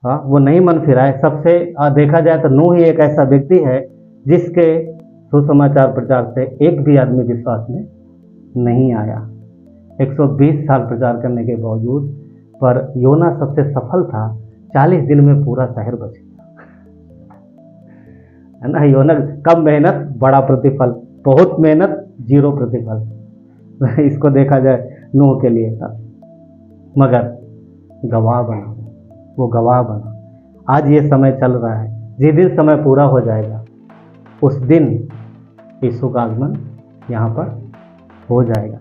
वो नहीं मन फिराए। सबसे देखा जाए तो नूह ही एक ऐसा व्यक्ति है जिसके सुसमाचार प्रचार से एक भी आदमी विश्वास में नहीं आया, 120 साल प्रचार करने के बावजूद। पर योना सबसे सफल था, 40 दिन में पूरा शहर बच गया, है ना। योना कम मेहनत बड़ा प्रतिफल, बहुत मेहनत जीरो प्रतिफल। इसको देखा जाए नूह के लिए था, मगर गवाह बना, वो गवाह बना। आज ये समय चल रहा है, जिस दिन समय पूरा हो जाएगा उस दिन यीशु का आगमन यहाँ पर हो जाएगा।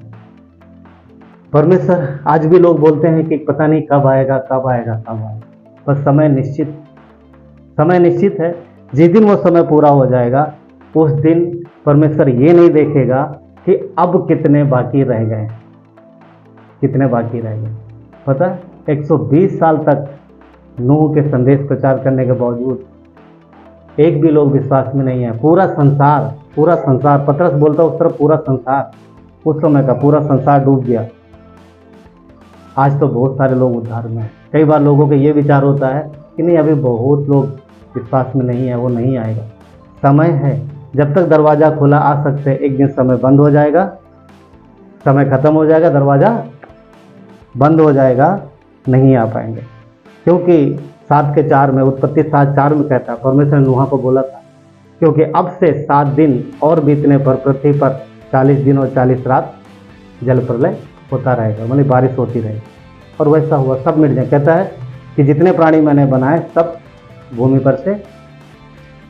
परमेश्वर, आज भी लोग बोलते हैं कि पता नहीं कब आएगा, पर समय निश्चित है। जिस दिन वो समय पूरा हो जाएगा उस दिन परमेश्वर ये नहीं देखेगा कि अब कितने बाकी रह गए। पता है, 120 साल तक नूह के संदेश प्रचार करने के बावजूद एक भी लोग विश्वास में नहीं है। पूरा संसार, पतरस बोलता उस तरफ पूरा संसार, उस समय का पूरा संसार डूब गया। आज तो बहुत सारे लोग उद्धार में हैं। कई बार लोगों के ये विचार होता है कि नहीं, अभी बहुत लोग विश्वास में नहीं है, वो नहीं आएगा। समय है, जब तक दरवाज़ा खुला आ सकते हैं, एक दिन समय बंद हो जाएगा, समय खत्म हो जाएगा, दरवाज़ा बंद हो जाएगा, नहीं आ पाएंगे। क्योंकि 7:4 में, उत्पत्ति 7:4 में कहता है, परमेश्वर ने नूह को बोला था, क्योंकि अब से 7 दिन और बीतने पर पृथ्वी पर 40 दिन और 40 रात जल प्रलय होता रहेगा, मतलब बारिश होती रहेगी। और वैसा हुआ, सब मिट जाए। कहता है कि जितने प्राणी मैंने बनाए सब भूमि पर से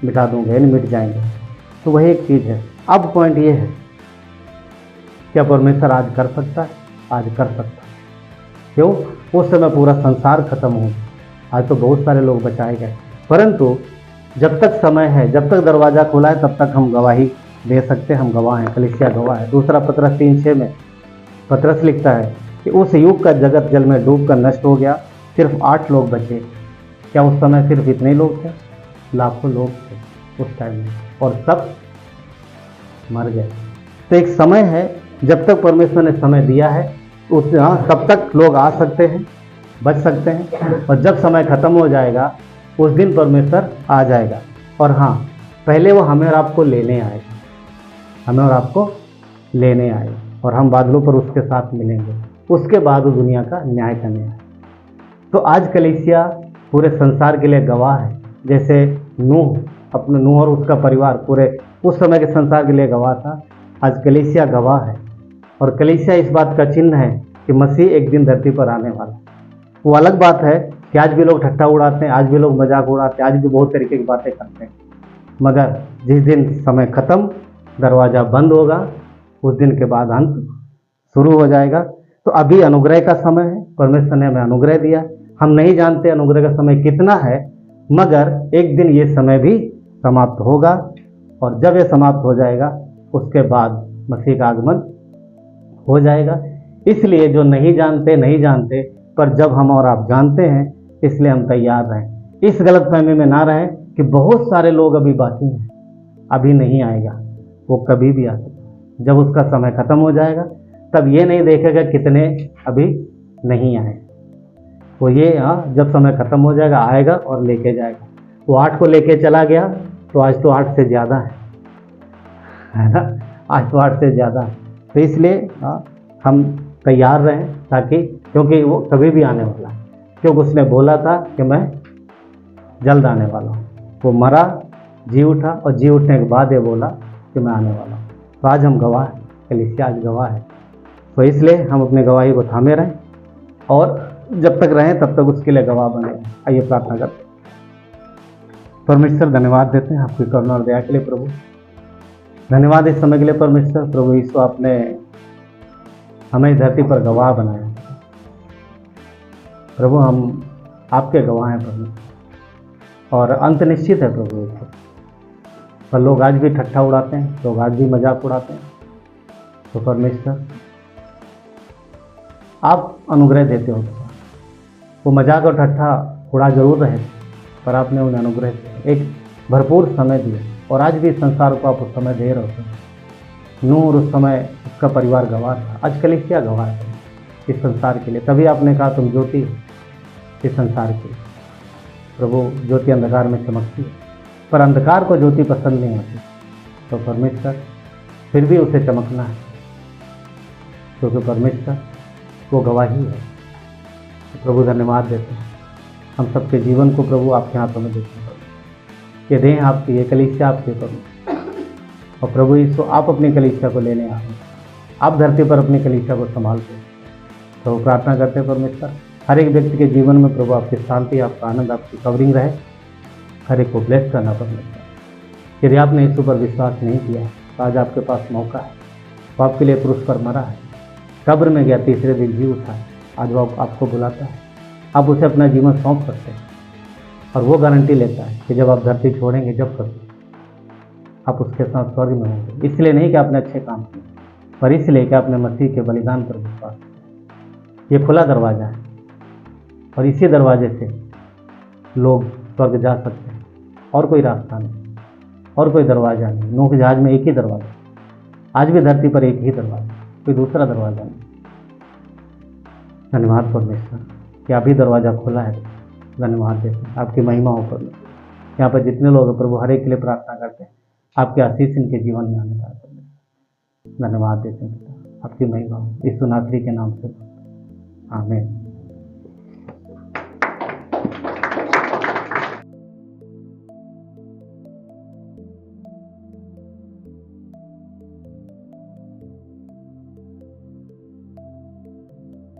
मिटा दूंगा, यानी मिट जाएंगे। तो वही एक चीज़ है। अब पॉइंट ये है, क्या परमेश्वर आज कर सकता है? आज कर सकता है। क्यों? उस समय पूरा संसार खत्म हो, आज तो बहुत सारे लोग बचाए गए। परंतु जब तक समय है, जब तक दरवाज़ा खुला है, तब तक हम गवाही दे सकते हैं, हम गवाह हैं, कलीसिया गवाह है। दूसरा पत्रस 3:6 में पत्रस लिखता है कि उस युग का जगत जल में डूब कर नष्ट हो गया, सिर्फ 8 लोग बचे। क्या उस समय सिर्फ इतने ही लोग थे? लाखों लोग थे उस टाइम में, और सब मर गए। तो एक समय है, जब तक परमेश्वर ने समय दिया है तब तक लोग आ सकते हैं, बच सकते हैं, और जब समय खत्म हो जाएगा उस दिन परमेश्वर आ जाएगा। और हाँ, पहले वो हमें और आपको लेने आएगा, हमें और आपको लेने आएगा, और हम बादलों पर उसके साथ मिलेंगे। उसके बाद वो दुनिया का न्याय करने आएगा। तो आज कलीसिया पूरे संसार के लिए गवाह है। जैसे नूह और उसका परिवार पूरे उस समय के संसार के लिए गवाह था, आज कलीसिया गवाह है। और कलीसिया इस बात का चिन्ह है कि मसीह एक दिन धरती पर आने वाला। वो अलग बात है कि आज भी लोग ठट्ठा उड़ाते हैं, आज भी लोग मजाक उड़ाते हैं, आज भी बहुत तरीके की बातें करते हैं, मगर जिस दिन समय खत्म, दरवाज़ा बंद होगा, उस दिन के बाद अंत शुरू हो जाएगा। तो अभी अनुग्रह का समय है, परमेश्वर ने हमें अनुग्रह दिया। हम नहीं जानते अनुग्रह का समय कितना है, मगर एक दिन ये समय भी समाप्त होगा, और जब ये समाप्त हो जाएगा उसके बाद मसीह का आगमन हो जाएगा। इसलिए जो नहीं जानते, पर जब हम और आप जानते हैं, इसलिए हम तैयार रहें। इस गलतफहमी में ना रहें कि बहुत सारे लोग अभी बाकी हैं, अभी नहीं आएगा, वो कभी भी आ सकता है। जब उसका समय खत्म हो जाएगा तब ये नहीं देखेगा कितने अभी नहीं आए, वो ये जब समय खत्म हो जाएगा आएगा और लेके जाएगा। वो 8 को लेके चला गया, तो आज तो 8 से ज़्यादा है ना, आज तो 8 से ज़्यादा है। तो इसलिए हम तैयार रहें, ताकि क्योंकि वो कभी भी आने वाला है, क्योंकि उसने बोला था कि मैं जल्द आने वाला हूँ। वो मरा, जी उठा, और जी उठने के बाद ये बोला कि मैं आने वाला हूँ। तो आज हम गवाह हैं, कलीसिया आज गवाह है। तो इसलिए हम अपनी गवाही को थामे रहें, और जब तक रहें तब तक उसके लिए गवाह बने रहें। आइए प्रार्थना करते हैं। परमेश्वर, धन्यवाद देते हैं आपकी करुणा और दया के लिए प्रभु। धन्यवाद इस समय के लिए परमेश्वर। प्रभु यीशु, आपने हमें इस धरती पर गवाह बनाया प्रभु। हम आपके गवाह हैं प्रभु, और अंत निश्चित है प्रभु यीशु। पर लोग आज भी ठट्ठा उड़ाते हैं, लोग आज भी मजाक उड़ाते हैं। तो परमेश्वर, आप अनुग्रह देते हो। वो मजाक और ठट्ठा उड़ा जरूर रहे, पर आपने उन्हें अनुग्रह दिया, एक भरपूर समय दिया, और आज भी संसार को आप उस समय दे रहे हो। नूह और उस समय उसका परिवार गवाह था, आज कलीसिया गवाह है इस संसार के लिए। तभी आपने कहा तुम ज्योति हो इस संसार की। प्रभु, ज्योति अंधकार में चमकती है, पर अंधकार को ज्योति पसंद नहीं आती। तो परमेश्वर, फिर भी उसे चमकना है, क्योंकि परमेश्वर वो गवाही है। तो प्रभु, धन्यवाद देते हैं। हम सबके जीवन को प्रभु आपके हाथों में देते हैं। ये देह आपकी, ये कलीसिया आपके प्रभु। और प्रभु यीशु, आप अपनी कलीसिया को लेने आए, आप धरती पर अपनी कलीसिया को संभालते हैं। तो प्रार्थना करते हैं परमेश्वर, हर एक व्यक्ति के जीवन में प्रभु आपकी शांति, आपका आनंद, आपकी कवरिंग रहे। हर एक को ब्लेस करना परमेश्वर। यदि आपने यीशु पर विश्वास नहीं किया, तो आज आपके पास मौका है। वो आपके लिए क्रूस पर मरा है, कब्र में गया, तीसरे दिन जी उठा है। आज वो आपको बुलाता है, आप उसे अपना जीवन सौंप सकते हैं। और वो गारंटी लेता है कि जब आप धरती छोड़ेंगे, जब कभी आप उसके साथ स्वर्ग में होंगे। इसलिए नहीं कि आपने अच्छे काम किए, पर इसलिए कि आपने मसीह के बलिदान पर विश्वास किया। ये खुला दरवाज़ा है, और इसी दरवाजे से लोग स्वर्ग जा सकते हैं। और कोई रास्ता नहीं, और कोई दरवाज़ा नहीं। नूह के जहाज में एक ही दरवाज़ा, आज भी धरती पर एक ही दरवाज़ा, कोई दूसरा दरवाज़ा नहीं। धन्यवाद परमेश्वर कि अभी दरवाज़ा खुला है। धन्यवाद देते हैं, आपकी महिमा हो परमेश्वर। यहाँ पर जितने लोग हैं प्रभु, हर एक के लिए प्रार्थना करते हैं, आपके आशीष इनके जीवन में आने का परमेश्वर। धन्यवाद देते हैं पिता, आपकी महिमा हो। यीशु नासरी के नाम से आमीन।